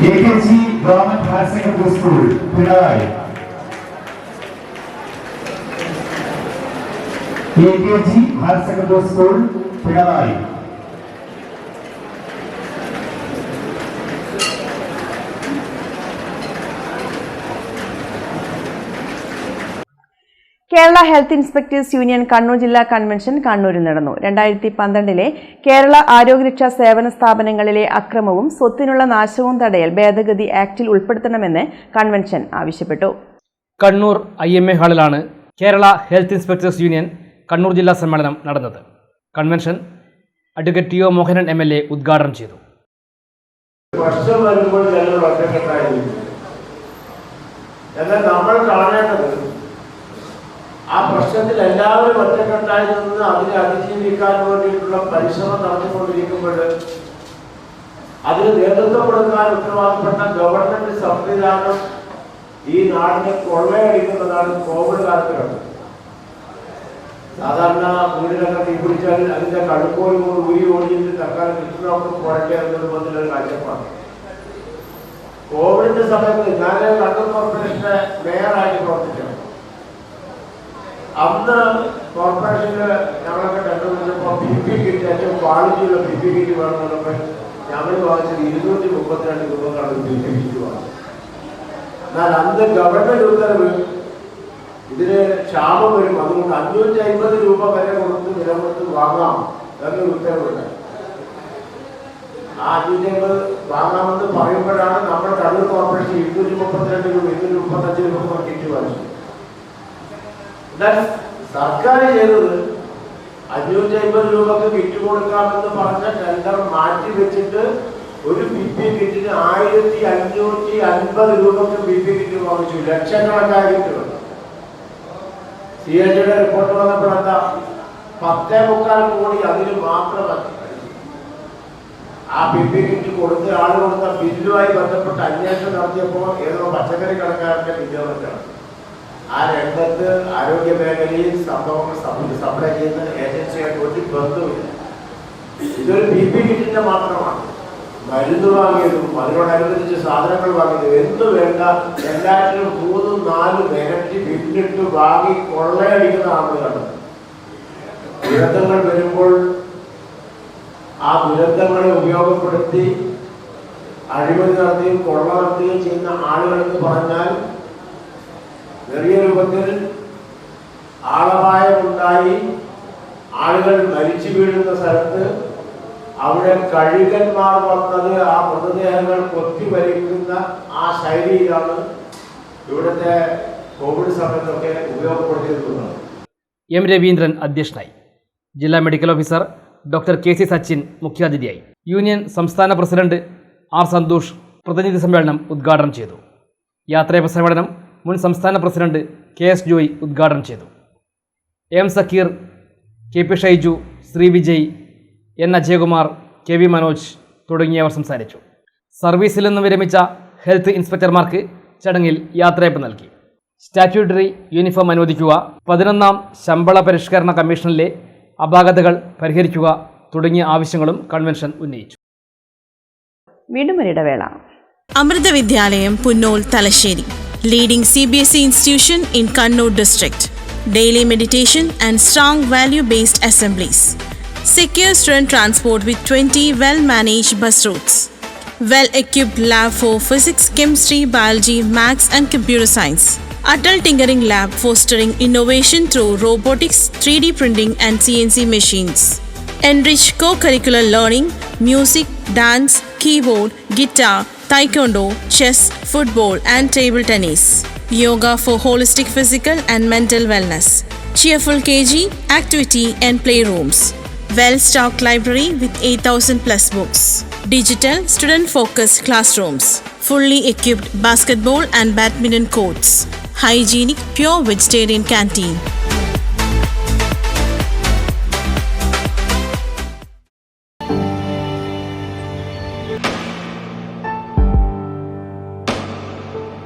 AKG government higher secondary school Pinarayi. AKG higher secondary school Pinarayi. Kerala health inspectors union Kannur ജില്ലാ കൺവെൻഷൻ കണ്ണൂരിൽ നടന്നു. 2012 കേരള ആരോഗ്യരക്ഷാ സേവന സ്ഥാപനങ്ങളിലെ അക്രമവും സ്വത്തിനുള്ള നാശവും തടയൽ ഭേദഗതി ആക്ടിൽ ഉൾപ്പെടുത്തണമെന്ന് കൺവെൻഷൻ ആവശ്യപ്പെട്ടു. കണ്ണൂർ IMA ഹാളിലാണ് Kerala health inspectors union Kannur ജില്ലാ സമ്മേളനം നടന്നത്. Convention advocate TO Mohanan MLA ഉദ്ഘാടനം ചെയ്തു. പ്രശ്നം വരുമ്പോൾ ജനങ്ങൾ ഒറ്റക്കെട്ടായിരിക്കും. എന്നാൽ നമ്മൾ കാണേണ്ടത് ആ പ്രശ്നത്തിൽ എല്ലാവരും ഒറ്റക്കെട്ടായി നിന്ന് അതിനെ അതിജീവിക്കാൻ വേണ്ടിയിട്ടുള്ള പരിശ്രമം നടത്തിക്കൊണ്ടിരിക്കുമ്പോൾ അതിന് നേതൃത്വം കൊടുക്കാൻ ഉത്തരവാദപ്പെട്ട ഗവൺമെന്റ് സംവിധാനം ഈ നാടിനെ കൊള്ളയടിക്കുന്നതാണ് കോവിഡ് കാലത്ത് കണ്ടത്. സാധാരണ വീടിനൊക്കെ തീ പിടിച്ചാൽ അതിന്റെ കടുക്കോൽ ഊരി ഓടിയിട്ട് തൽക്കാലം കിട്ടുന്നവർക്ക് പോരട്ടെ എന്നൊരു ബന്ധത്തിലൊരു കാഴ്ചപ്പാട്. കോവിഡിന്റെ സമയത്ത് ഞാൻ കണ്ണൂർ കോർപ്പറേഷന്റെ മേയറായിട്ട് പ്രവർത്തിക്കണം. അന്ന് കോർപ്പറേഷനിൽ ഞങ്ങളൊക്കെ കണ്ടുപിടിച്ചപ്പോൾ PPE കിറ്റ്, ഏറ്റവും ക്വാളിറ്റിയുള്ള PPE കിറ്റ് വേണമെന്നുള്ളപ്പോൾ ഞങ്ങൾ വാങ്ങിച്ചത് 232 രൂപക്കാണ് PPE കിറ്റ് വാങ്ങിച്ചത്. എന്നാൽ അന്ന് ഗവൺമെന്റ് ഉത്തരവ് ഇതിന് ക്ഷാമം വരും, അതുകൊണ്ട് 550 രൂപ വരെ കൊടുത്ത് വില കൊടുത്ത് വാങ്ങാം എന്നൊരു ഉത്തരവുണ്ട്. ആ 550 വാങ്ങാമെന്ന് പറയുമ്പോഴാണ് നമ്മൾ കണ്ണൂർ കോർപ്പറേഷൻ 232 രൂപ 235 രൂപ കിറ്റ് വാങ്ങിച്ചത്. എന്നാൽ സർക്കാർ ചെയ്തത് 550 രൂപക്ക് കിറ്റ് കൊടുക്കാമെന്ന് പറഞ്ഞ ടെൻഡർ മാറ്റി വെച്ചിട്ട് ഒരു PPE കിറ്റിന് 1550 രൂപക്ക് PPE കിറ്റ് വാങ്ങിച്ചു. ലക്ഷക്കണക്കായ കിറ്റുകൾ. CAG റിപ്പോർട്ട് വന്നപ്പോഴെന്താ 10.25 കോടി അതിന് മാത്രമല്ല. ആ PPE കിറ്റ് കൊടുത്ത് ആൾ കൊടുത്ത ബില്ലുമായി ബന്ധപ്പെട്ട് അന്വേഷണം നടത്തിയപ്പോൾ ഏതോ പച്ചക്കറി കടക്കാരന്റെ ബില്ലുകളൊക്കെയാണ്. ആ രംഗത്ത് ആരോഗ്യ മേഖലയിൽ സംഭവങ്ങൾ സപ്ലൈ ചെയ്യുന്ന ഏജൻസിയായിട്ട് ഒരു ബന്ധമില്ല. ഇതൊരു PPE കിറ്റിന്റെ മാത്രമാണ്. മരുന്ന് വാങ്ങിയതും അതിനോടനുബന്ധിച്ച് സാധനങ്ങൾ വാങ്ങിയതും എന്ത് വേണ്ട എല്ലാറ്റിനും 3-4 ഇരട്ടി ബില്ലിട്ട് വാങ്ങി കൊള്ളയടിക്കുന്ന ആളുകളാണ്. ദുരന്തങ്ങൾ വരുമ്പോൾ ആ ദുരന്തങ്ങളെ ഉപയോഗപ്പെടുത്തി അഴിമതി നടത്തുകയും കൊള്ള നടത്തുകയും ചെയ്യുന്ന ആളുകളെന്ന് പറഞ്ഞാൽ ചെറിയ രൂപത്തിൽ ആളപായമുണ്ടായി ആളുകൾ മരിച്ചു വീഴുന്ന സ്ഥലത്ത് അവിടെ കഴുകന്മാർ വന്നത് ആ മൃതദേഹങ്ങൾ കൊത്തിവലിക്കുന്ന ആ ശൈലിയിലാണ് ഇവിടുത്തെ കോവിഡ് സമയത്തൊക്കെ ഉപയോഗപ്പെടുത്തിയിരുന്നത്. എം രവീന്ദ്രൻ അധ്യക്ഷനായി. ജില്ലാ medical officer doctor KC Sachin മുഖ്യാതിഥിയായി. യൂണിയൻ സംസ്ഥാന പ്രസിഡന്റ് R സന്തോഷ് പ്രതിനിധി സമ്മേളനം ഉദ്ഘാടനം ചെയ്തു. യാത്രയപ്പ് സമ്മേളനം മുൻ സംസ്ഥാന പ്രസിഡന്റ് KS ജോയ് ഉദ്ഘാടനം ചെയ്തു. M Zakir, KP Shaiju, Shri Vijay, N Ajayakumar, KV Manoj തുടങ്ങിയവർ സംസാരിച്ചു. സർവീസിൽ നിന്ന് വിരമിച്ച ഹെൽത്ത് ഇൻസ്പെക്ടർമാർക്ക് ചടങ്ങിൽ യാത്രയപ്പ് നൽകി. സ്റ്റാറ്റ്യൂട്ടറി യൂണിഫോം അനുവദിക്കുക, 11ാം ശമ്പള പരിഷ്കരണ കമ്മീഷനിലെ അപാകതകൾ പരിഹരിക്കുക തുടങ്ങിയ ആവശ്യങ്ങളും കൺവെൻഷൻ ഉന്നയിച്ചു. വീണ്ടും ഒരിടവേള. അമൃത വിദ്യാലയം Punnol Thalassery, leading CBSE institution in Kannur district. Daily meditation and strong value-based assemblies. Secure student transport with 20 well-managed bus routes. Well-equipped lab for physics, chemistry, biology, maths and computer science. Adult tinkering lab fostering innovation through robotics, 3D printing and CNC machines. Enrich co-curricular learning, music, dance, keyboard, guitar, taekwondo, chess, football and table tennis. Yoga for holistic physical and mental wellness. Cheerful KG, activity and playrooms. Well-stocked library with 8,000 plus books. Digital, student-focused classrooms. Fully equipped basketball and badminton courts. Hygienic, pure vegetarian canteen.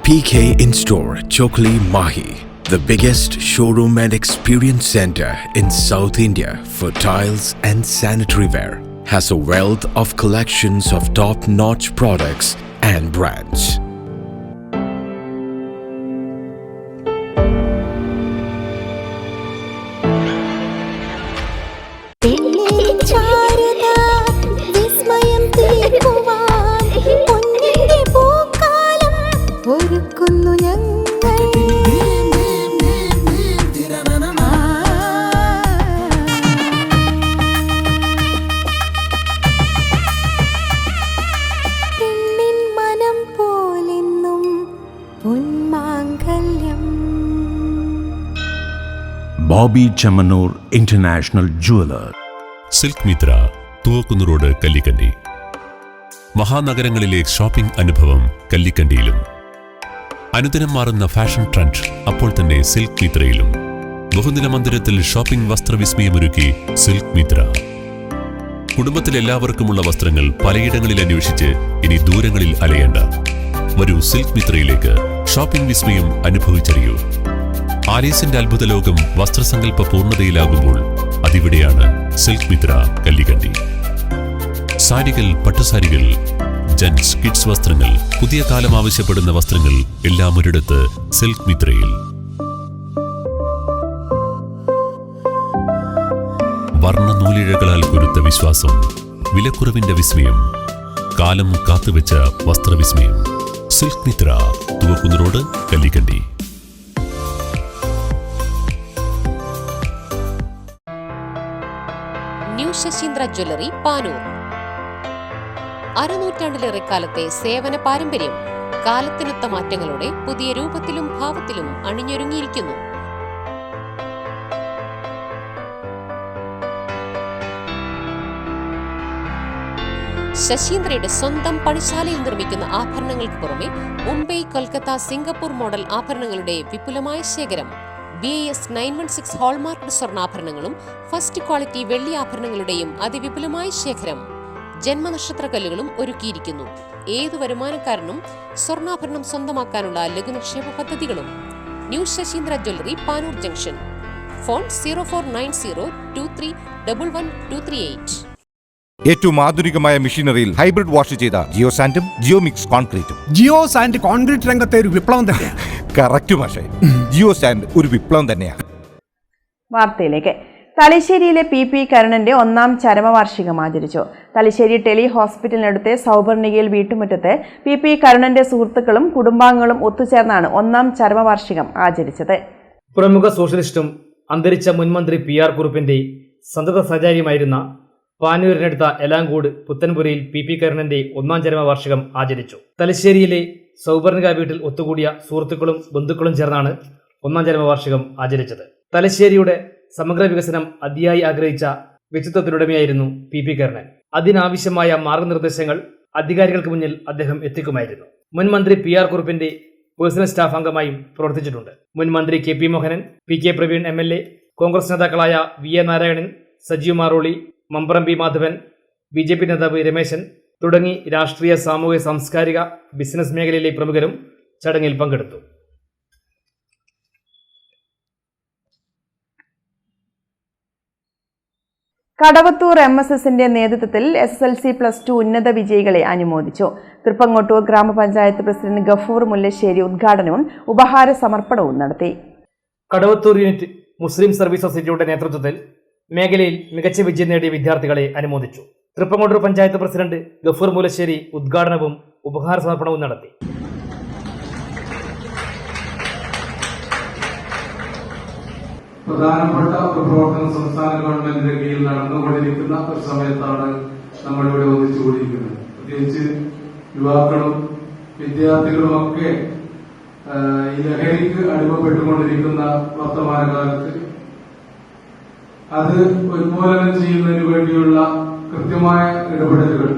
PK In-Store, Chokli, Mahi, the biggest showroom and experience center in South India for tiles and sanitary ware, has a wealth of collections of top-notch products and brands. Bobby Chemmanur international jeweller. Silk Mithra, Thuvakkunnu road, Kallikkandi. മഹാനഗരങ്ങളിലെ shopping അനുഭവം കല്ലിക്കണ്ടിയിലും. അനുദിനം മാറുന്ന fashion trend അപ്പോൾ തന്നെ silk മിത്രയിലും. ബഹുനില മന്ദിരത്തിൽ shopping വസ്ത്രവിസ്മയമൊരുക്കി silk Mitra. കുടുംബത്തിലെല്ലാവർക്കുമുള്ള വസ്ത്രങ്ങൾ പലയിടങ്ങളിൽ അന്വേഷിച്ച് ഇനി ദൂരങ്ങളിൽ അലയേണ്ട. വരൂ സിൽക്ക് മിത്രയിലേക്ക്. ഷോപ്പിംഗ് വിസ്മയം അനുഭവിച്ചറിയൂ. ആലീസിന്റെ അത്ഭുത ലോകം വസ്ത്രസങ്കല്പ പൂർണ്ണതയിലാകുമ്പോൾ അതിവിടെയാണ് സിൽക്ക് മിത്ര കല്ലിക്കണ്ടി. സാരികൾ, പട്ടുസാരികൾ, ജെന്റ്സ്, കിഡ്സ് വസ്ത്രങ്ങൾ, പുതിയ കാലം ആവശ്യപ്പെടുന്ന വസ്ത്രങ്ങൾ എല്ലാം ഒരിടത്ത് സിൽക്ക് മിത്രയിൽ. വർണ്ണനൂലിഴകളാൽ കുരുത്ത വിശ്വാസം, വിലക്കുറവിന്റെ വിസ്മയം, കാലം കാത്തുവെച്ച വസ്ത്രവിസ്മയം. Silk Mithra, Thuvakkunnu road, Kallikkandi. New Sasindra jewellery, Panoor. അരനൂറ്റാണ്ടിലേറെ കാലത്തെ സേവന പാരമ്പര്യം കാലത്തിനൊത്ത മാറ്റങ്ങളോടെ പുതിയ രൂപത്തിലും ഭാവത്തിലും അണിഞ്ഞൊരുങ്ങിയിരിക്കുന്നു. ശശീന്ദ്രയുടെ സ്വന്തം പണിശാലയിൽ നിർമ്മിക്കുന്ന ആഭരണങ്ങൾക്ക് പുറമെ മുംബൈ, കൊൽക്കത്ത, സിംഗപ്പൂർ മോഡൽ ആഭരണങ്ങളുടെ വിപുലമായ ശേഖരം. BIS 916 ഹോൾമാർക്ക്ഡ് സ്വർണ്ണാഭരണങ്ങളും ഫസ്റ്റ് ക്വാളിറ്റി വെള്ളി ആഭരണങ്ങളുടെയും അതിവിപുലമായ ശേഖരം. ജന്മനക്ഷത്രക്കല്ലുകളും ഒരുക്കിയിരിക്കുന്നു. ഏതു വരുമാനക്കാരനും സ്വർണ്ണാഭരണം സ്വന്തമാക്കാനുള്ള ലഘുനിക്ഷേപ പദ്ധതികളും. New Sasindra jewellery, Panoor junction. Phone 049023112238. ഏറ്റവും ആധുനികമായ മെഷീനറിയിൽ ഹൈബ്രിഡ് വാഷ് ചെയ്ത ജിയോ സാൻഡും ജിയോ മിക്സ് കോൺക്രീറ്റും. ജിയോ സാൻഡ് കോൺക്രീറ്റ് രംഗത്തെ ഒരു വിപ്ലവം തന്നെയാണ്. കറക്റ്റ് മാഷേ, ജിയോ സാൻഡ് ഒരു വിപ്ലവം തന്നെയാണ്. വാർത്തയിലേക്ക്. തലശ്ശേരിയിലെ PP കരുണന്റെ 1ാം ചരമവാർഷികം ആചരിച്ചു. തലശ്ശേരി ടെലി ഹോസ്പിറ്റലിനടുത്തെ സൗപർണികയിൽ വീട്ടുമുറ്റത്ത് PP കരുണന്റെ സുഹൃത്തുക്കളും കുടുംബാംഗങ്ങളും ഒത്തുചേർന്നാണ് 1ാം ചരമവാർഷികം ആചരിച്ചത്. പ്രമുഖ സോഷ്യലിസ്റ്റും അന്തരിച്ച മുൻമന്ത്രി PR കുറുപ്പിന്റെ സന്തത സഹചാരിയുമായിരുന്ന പാനൂരിനടുത്ത എലാങ്കോട് പുത്തൻപുരയിൽ PP കരുണന്റെ 1ാം ചരമവാർഷികം ആചരിച്ചു. തലശ്ശേരിയിലെ സൗപർണിക വീട്ടിൽ ഒത്തുകൂടിയ സുഹൃത്തുക്കളും ബന്ധുക്കളും ചേർന്നാണ് 1ാം ചരമവാർഷികം ആചരിച്ചത്. തലശ്ശേരിയുടെ സമഗ്ര വികസനം അതിയായി ആഗ്രഹിച്ച വ്യക്തിത്വത്തിനുടമയായിരുന്നു PP കരുണൻ. അതിനാവശ്യമായ മാർഗനിർദ്ദേശങ്ങൾ അധികാരികൾക്ക് മുന്നിൽ അദ്ദേഹം എത്തിക്കുമായിരുന്നു. മുൻമന്ത്രി PR കുറുപ്പിന്റെ പേഴ്സണൽ സ്റ്റാഫ് അംഗമായും പ്രവർത്തിച്ചിട്ടുണ്ട്. മുൻമന്ത്രി KP Mohanan, PK Praveen MLA, Congress നേതാക്കളായ VA Narayanan, Sajeev Maroli, Mambram B Madhavan, BJP നേതാവ് രമേശൻ തുടങ്ങി രാഷ്ട്രീയ, സാമൂഹിക, സാംസ്കാരിക, ബിസിനസ് മേഖലയിലെ പ്രമുഖരും ചടങ്ങിൽ പങ്കെടുത്തു. കടവത്തൂർ MSSന്റെ നേതൃത്വത്തിൽ SSLC+2 ഉന്നത വിജയികളെ അനുമോദിച്ചു. തൃപ്പങ്ങോട്ടൂർ ഗ്രാമപഞ്ചായത്ത് പ്രസിഡന്റ് ഗഫൂർ മുല്ലശ്ശേരി ഉദ്ഘാടനവും ഉപഹാര സമർപ്പണവും നടത്തി. കടവത്തൂർ യൂണിറ്റ് മുസ്ലിം സർവീസ് സൊസൈറ്റിയുടെ നേതൃത്വത്തിൽ മേഖലയിൽ മികച്ച വിജയം നേടിയ വിദ്യാർത്ഥികളെ അനുമോദിച്ചു. തൃപ്പങ്ങോട്ടൂർ പഞ്ചായത്ത് പ്രസിഡന്റ് ഗഫൂർ മുല്ലശ്ശേരി ഉദ്ഘാടനവും ഉപഹാര സമർപ്പണവും നടത്തി. പ്രധാനപ്പെട്ട ഒരു പ്രവർത്തനം സംസ്ഥാന ഗവൺമെന്റിന്റെ കീഴിൽ നടന്നുകൊണ്ടിരിക്കുന്ന ഒരു സമയത്താണ് നമ്മളിവിടെ ഒന്നിച്ചുകൂടിയിരിക്കുന്നത്. പ്രത്യേകിച്ച് യുവാക്കളും വിദ്യാർത്ഥികളുമൊക്കെ ഈ ലഹരിക്ക് അടിമപ്പെട്ടുകൊണ്ടിരിക്കുന്ന വർത്തമാനകാലത്ത് അത് ഉന്മൂലനം ചെയ്യുന്നതിന് വേണ്ടിയുള്ള കൃത്യമായ ഇടപെടലുകൾ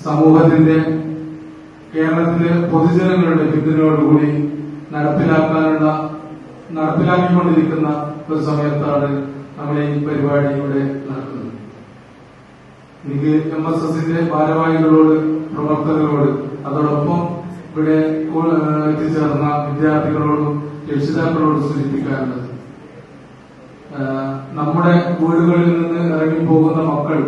സമൂഹത്തിന്റെ, കേരളത്തിലെ പൊതുജനങ്ങളുടെ പിന്തുണയോടുകൂടി നടപ്പിലാക്കിക്കൊണ്ടിരിക്കുന്ന ഒരു സമയത്താണ് നമ്മൾ ഈ പരിപാടി ഇവിടെ നടക്കുന്നത്. എനിക്ക് MSSന്റെ ഭാരവാഹികളോട്, പ്രവർത്തകരോട്, അതോടൊപ്പം ഇവിടെ എത്തിച്ചേർന്ന വിദ്യാർത്ഥികളോടും രക്ഷിതാക്കളോടും സൂചിപ്പിക്കാറുള്ളത്, നമ്മുടെ വീടുകളിൽ നിന്ന് ഇറങ്ങിപ്പോകുന്ന മക്കൾ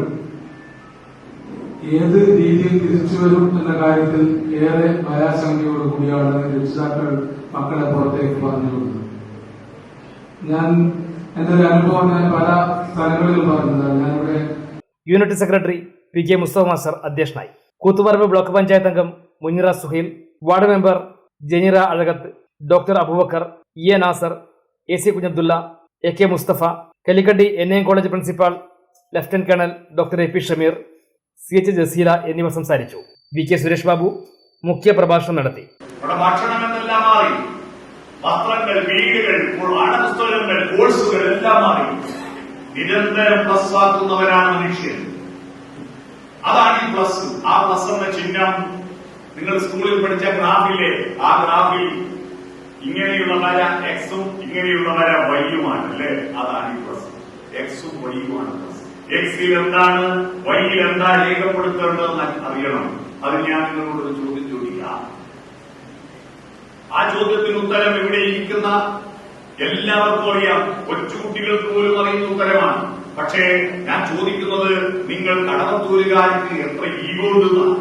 ഏത് രീതിയിൽ തിരിച്ചു വരും എന്ന കാര്യത്തിൽ ഏറെ ഭയാശങ്കയോടുകൂടിയാണ് രക്ഷിതാക്കൾ മക്കളെ പുറത്തേക്ക് പറഞ്ഞു കൊടുക്കുന്നത്. ഞാൻ എന്റെ ഒരു അനുഭവം ഞാൻ പല സ്ഥലങ്ങളിലും പറഞ്ഞതാണ്. ഞാനിവിടെ unit secretary PK Mustafa master അധ്യക്ഷനായി. കൂത്തുപറമ്പ് ബ്ലോക്ക് പഞ്ചായത്ത് അംഗം Munira Suhail, ward member Janeera Azhakath, doctor Aboobacker, EA Nasar, AC Kunhabdulla, AK Mustafa, Kallikkandi NAM college principal lieutenant colonel doctor AP Shameer, CH Jaseela എന്നിവർ സംസാരിച്ചു. VK സുരേഷ് ബാബു മുഖ്യ പ്രഭാഷണം നടത്തി. ഭക്ഷണമെന്നെല്ലാം മാറി, വസ്ത്രങ്ങൾ, വീടുകൾ, പാഠപുസ്തകങ്ങൾ, കോഴ്സുകൾ എല്ലാം മാറി. നിരന്തരം പ്രസ്വാക്കുന്നവരാണ് മനുഷ്യർ. അതാണ് ഈ പ്ലസ്. ആ പ്ലസ് എന്ന ചിഹ്നം നിങ്ങൾ സ്കൂളിൽ പഠിച്ച ഗ്രാഫിലെ ആ ഗ്രാഫിൽ ഇങ്ങനെയുള്ള വര എക്സും ഇങ്ങനെയുള്ള വര വൈയുമാണ് അല്ലേ? അതാണ് ഈ പ്ലസ്. എക്സും വൈയുമാണ് പ്ലസ്. എക്സിൽ എന്താണ്, വൈയിൽ എന്താ രേഖപ്പെടുത്തേണ്ടതെന്ന് അറിയണം. അത് ഞാൻ നിങ്ങളോട് ഒരു ചോദ്യം ചോദിക്കാം. ആ ചോദ്യത്തിന് ഉത്തരം ഇവിടെ ഇരിക്കുന്ന എല്ലാവർക്കും അറിയാം, കൊച്ചുകുട്ടികൾക്ക് പോലും അറിയുന്ന ഉത്തരമാണ്. പക്ഷേ ഞാൻ ചോദിക്കുന്നത്, നിങ്ങൾ കടവത്തൂരുകാർക്ക് എത്ര ഈഗോ ഉണ്ടെന്നാണ്.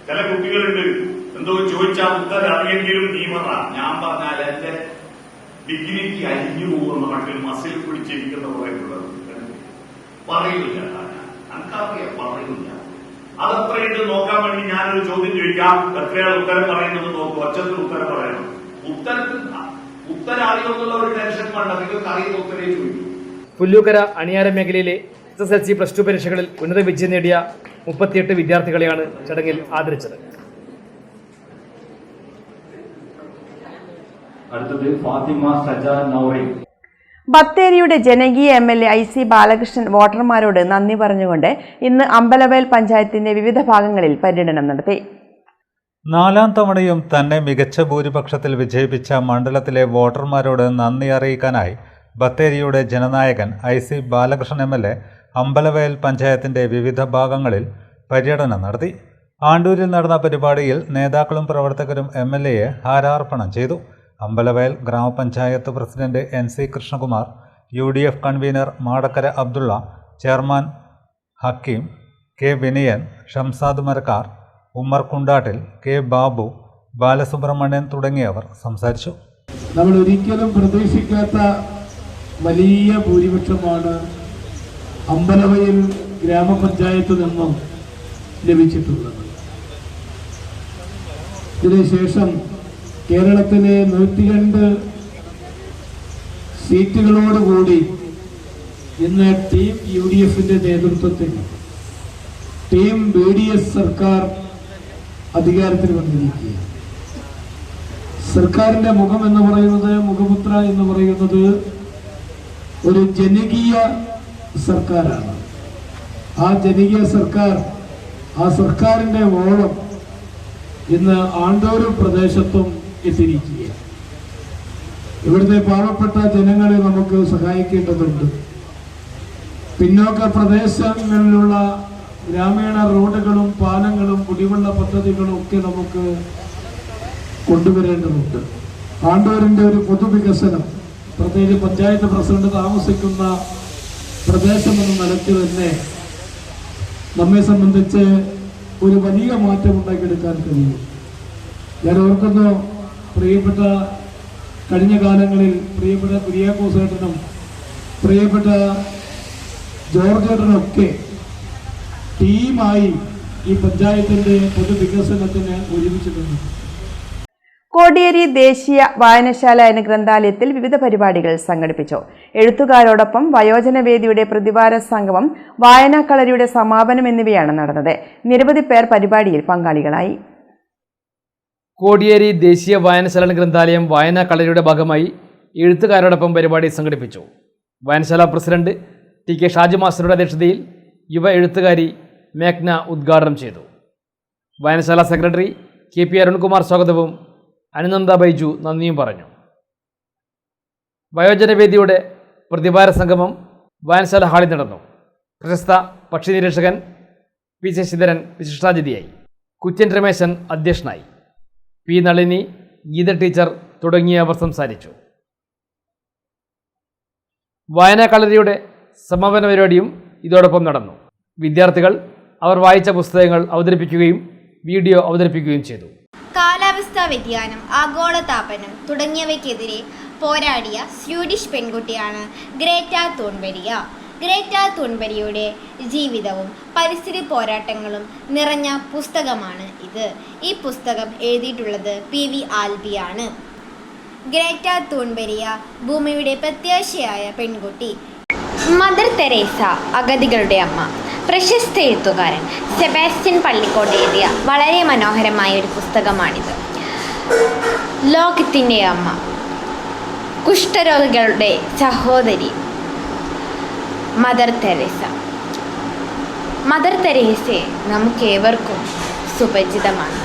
ചില കുട്ടികളുണ്ട്, എന്തോ ചോദിച്ചാൽ ഉത്തരം അറിയെങ്കിലും നീ പറ, ഞാൻ പറഞ്ഞാൽ എന്റെ ഡിഗ്നിറ്റി അരിഞ്ഞു പോകുന്ന മട്ടിൽ മസിൽ പിടിച്ചിരിക്കുന്ന കുറെ പിള്ളേർ പറയില്ല. നമുക്കറിയാം, പറയില്ല. അതത്രയിട്ട് നോക്കാൻ വേണ്ടി ഞാനൊരു ചോദ്യം ചോദിക്കാം. എത്രയാണ് ഉത്തരം പറയുന്നത് നോക്കൂ. ഒച്ചത്തിൽ ഉത്തരം പറയണം. ഉത്തരം അറിയുമെന്നുള്ള ഒരു ടെൻഷൻ വേണ്ട, നിങ്ങൾക്ക് അറിയുന്ന ഉത്തരേ ചോദിക്കും. പുല്ലൂക്കര അണിയാര മേഖലയിലെ SSLC +2 പരീക്ഷകളിൽ ഉന്നത വിജയം നേടിയ 38 വിദ്യാർത്ഥികളെയാണ് ചടങ്ങിൽ ആദരിച്ചത്. അടുത്തത് ഫാത്തിമ സജ നൗറി. ബത്തേരിയുടെ ജനകീയ MLA IC ബാലകൃഷ്ണൻ വോട്ടർമാരോട് നന്ദി പറഞ്ഞുകൊണ്ട് ഇന്ന് അമ്പലവയൽ പഞ്ചായത്തിന്റെ വിവിധ ഭാഗങ്ങളിൽ പര്യടനം നടത്തി. 4ാം തവണയും തന്നെ മികച്ച ഭൂരിപക്ഷത്തിൽ വിജയിപ്പിച്ച മണ്ഡലത്തിലെ വോട്ടർമാരോട് നന്ദി അറിയിക്കാനായി ബത്തേരിയുടെ ജനനായകൻ IC ബാലകൃഷ്ണൻ MLA അമ്പലവയൽ പഞ്ചായത്തിന്റെ വിവിധ ഭാഗങ്ങളിൽ പര്യടനം നടത്തി. ആണ്ടൂരിൽ നടന്ന പരിപാടിയിൽ നേതാക്കളും പ്രവർത്തകരും MLAയെ ഹാരാർപ്പണം ചെയ്തു. അമ്പലവയൽ ഗ്രാമപഞ്ചായത്ത് president NC Krishnakumar, UDF convener Madakkara Abdulla, chairman Hakeem, K Vinayan, Shamsad Marakkar, Ummer Kundattil, K Babu, Balasubramanian തുടങ്ങിയവർ സംസാരിച്ചു. നമ്മൾ ഒരിക്കലും പ്രതീക്ഷിക്കാത്ത വലിയ ഭൂരിപക്ഷമാണ് അമ്പലവയൽ ഗ്രാമപഞ്ചായത്ത് നിന്നും ലഭിച്ചിട്ടുള്ളത്. ഇതിനുശേഷം കേരളത്തിലെ 102 സീറ്റുകളോടുകൂടി ഇന്ന് ടീം UDFന്റെ നേതൃത്വത്തിൽ ടീം BDS സർക്കാർ അധികാരത്തിൽ വന്നിരിക്കുകയാണ്. സർക്കാരിന്റെ മുഖം എന്ന് പറയുന്നത്, മുഖമുദ്ര എന്ന് പറയുന്നത് ഒരു ജനകീയ സർക്കാരാണ്. ആ ജനകീയ സർക്കാർ, ആ സർക്കാരിന്റെ ഓളം ഇന്ന് ആണ്ടൂർ പ്രദേശത്തും എത്തിയിരിക്കുകയാണ്. ഇവിടുത്തെ പാവപ്പെട്ട ജനങ്ങളെ നമുക്ക് സഹായിക്കേണ്ടതുണ്ട്. പിന്നോക്ക പ്രദേശങ്ങളിലുള്ള ഗ്രാമീണ റോഡുകളും പാലങ്ങളും കുടിവെള്ള പദ്ധതികളും ഒക്കെ നമുക്ക് കൊണ്ടുവരേണ്ടതുണ്ട്. ആണ്ടൂരിൻ്റെ ഒരു പൊതുവികസനം, പ്രത്യേകിച്ച് പഞ്ചായത്ത് പ്രസിഡന്റ് താമസിക്കുന്ന പ്രദേശമെന്ന നിലയ്ക്ക് തന്നെ നമ്മെ സംബന്ധിച്ച് ഒരു വലിയ മാറ്റം ഉണ്ടാക്കിയെടുക്കാൻ കഴിയും. ഞാൻ ഓർക്കുന്നു, പ്രിയപ്പെട്ട കഴിഞ്ഞ കാലങ്ങളിൽ പ്രിയപ്പെട്ട കുര്യാക്കോസേട്ടനും പ്രിയപ്പെട്ട ജോർജേട്ടനൊക്കെ ടീമായി ഈ പഞ്ചായത്തിന്റെ പൊതുവികസനത്തിന് ഒരുമിച്ചിട്ടുണ്ട്. കോടിയേരി ദേശീയ വായനശാല എന്ന ഗ്രന്ഥാലയത്തിൽ വിവിധ പരിപാടികൾ സംഘടിപ്പിച്ചു. എഴുത്തുകാരോടൊപ്പം വയോജനവേദിയുടെ പ്രതിവാര സംഗമം, വായനാക്കളരിയുടെ സമാപനം എന്നിവയാണ് നടന്നത്. നിരവധി പേർ പരിപാടിയിൽ പങ്കാളികളായി. കോടിയേരി ദേശീയ വായനശാല ഗ്രന്ഥാലയം വായനാക്കളരിയുടെ ഭാഗമായി എഴുത്തുകാരോടൊപ്പം പരിപാടി സംഘടിപ്പിച്ചു. വായനശാല പ്രസിഡന്റ് TK ഷാജി മാസ്റ്ററുടെ അധ്യക്ഷതയിൽ യുവ എഴുത്തുകാരി മേഘ്ന ഉദ്ഘാടനം ചെയ്തു. വായനശാല സെക്രട്ടറി KP അരുൺകുമാർ സ്വാഗതവും അനുനന്ദ ബൈജു നന്ദിയും പറഞ്ഞു. വയോജനവേദിയുടെ പ്രതിവാര സംഗമം വായനശാല ഹാളിൽ നടന്നു. പ്രശസ്ത പക്ഷി നിരീക്ഷകൻ P ശശിധരൻ വിശിഷ്ടാതിഥിയായി. കുര്യൻ രമേശൻ അധ്യക്ഷനായി. P നളിനി, ഗീത ടീച്ചർ തുടങ്ങിയവർ സംസാരിച്ചു. വായനാകളരിയുടെ സമാപന പരിപാടിയും ഇതോടൊപ്പം നടന്നു. വിദ്യാർത്ഥികൾ അവർ വായിച്ച പുസ്തകങ്ങൾ അവതരിപ്പിക്കുകയും വീഡിയോ അവതരിപ്പിക്കുകയും ചെയ്തു. കാലാവസ്ഥാ വ്യതിയാനം, ആഗോളതാപനം തുടങ്ങിയവയ്ക്കെതിരെ പോരാടിയ സ്വീഡിഷ് പെൺകുട്ടിയാണ് ഗ്രേറ്റ തൂൺബെരിയ. ഗ്രേറ്റ തൂൺബെരിയുടെ ജീവിതവും പരിസ്ഥിതി പോരാട്ടങ്ങളും നിറഞ്ഞ പുസ്തകമാണ് ഇത്. ഈ പുസ്തകം എഴുതിയിട്ടുള്ളത് PV ആൽബിയാണ്. ഗ്രേറ്റ തൂൺബെരിയ ഭൂമിയുടെ പ്രത്യാശയായ പെൺകുട്ടി. മദർ തെരേസ, അഗതികളുടെ അമ്മ. പ്രശസ്ത എഴുത്തുകാരൻ സെബാസ്റ്റ്യൻ പള്ളിക്കോട് എഴുതിയ വളരെ മനോഹരമായ ഒരു പുസ്തകമാണിത്. ലോകത്തിൻ്റെ അമ്മ, കുഷ്ഠരോഗികളുടെ സഹോദരി മദർ തെരേസ. മദർ തെരേസയെ നമുക്കേവർക്കും സുപരിചിതമാണ്.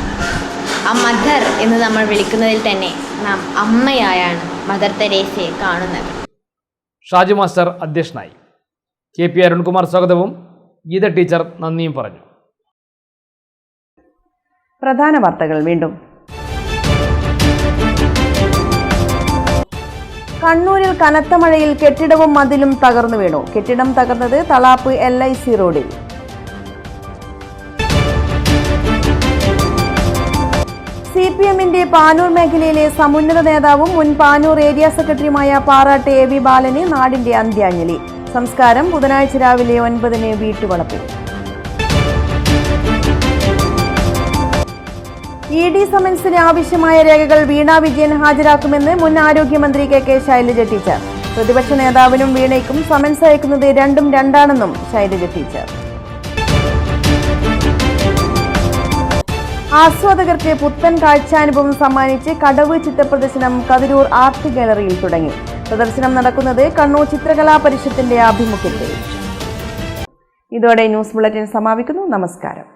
ആ മദർ എന്ന് നമ്മൾ വിളിക്കുന്നതിൽ തന്നെ നാം അമ്മയായാണ് മദർ തെരേസയെ കാണുന്നത്. ഷാജു മാസ്റ്റർ അധ്യക്ഷനായി. KP അരുൺകുമാർ സ്വാഗതവും ഗീത ടീച്ചർ നന്ദിയും പറഞ്ഞു. പ്രധാന വാർത്തകൾ വീണ്ടും. കണ്ണൂരിൽ കനത്ത മഴയിൽ കെട്ടിടവും മതിലും തകർന്നു വീണു. കെട്ടിടം തകർന്നത് തളാപ്പ് LIC റോഡിൽ. CPMന്റെ പാനൂർ മേഖലയിലെ സമുന്നത നേതാവും മുൻ പാനൂർ ഏരിയ സെക്രട്ടറിയുമായ പാറാട്ട് AV ബാലന് നാടിന്റെ അന്ത്യാഞ്ജലി. സംസ്കാരം ബുധനാഴ്ച രാവിലെ 9 വീട്ടുവളപ്പിൽ. ED സമൻസിന് ആവശ്യമായ രേഖകൾ വീണ വിജയൻ ഹാജരാക്കുമെന്ന് മുൻ ആരോഗ്യമന്ത്രി KK ശൈലജ ടീച്ചർ. പ്രതിപക്ഷ നേതാവിനും വീണയ്ക്കും സമൻസ് അയക്കുന്നത് രണ്ടും രണ്ടാണെന്നും ശൈലജ ടീച്ചർ. ആസ്വാദകർക്ക് പുത്തൻ കാഴ്ചാനുഭവം സമ്മാനിച്ച് കടവ് ചിത്രപ്രദർശനം കതിരൂർ ആർട്ട് ഗാലറിയിൽ തുടങ്ങി. പ്രദർശനം നടക്കുന്നത് കണ്ണൂർ ചിത്രകലാ പരിഷത്തിന്റെ ആഭിമുഖ്യത്തിൽ. ഇതോടെ ന്യൂസ് ബുള്ളറ്റിൻ സമാപിക്കുന്നു. നമസ്കാരം.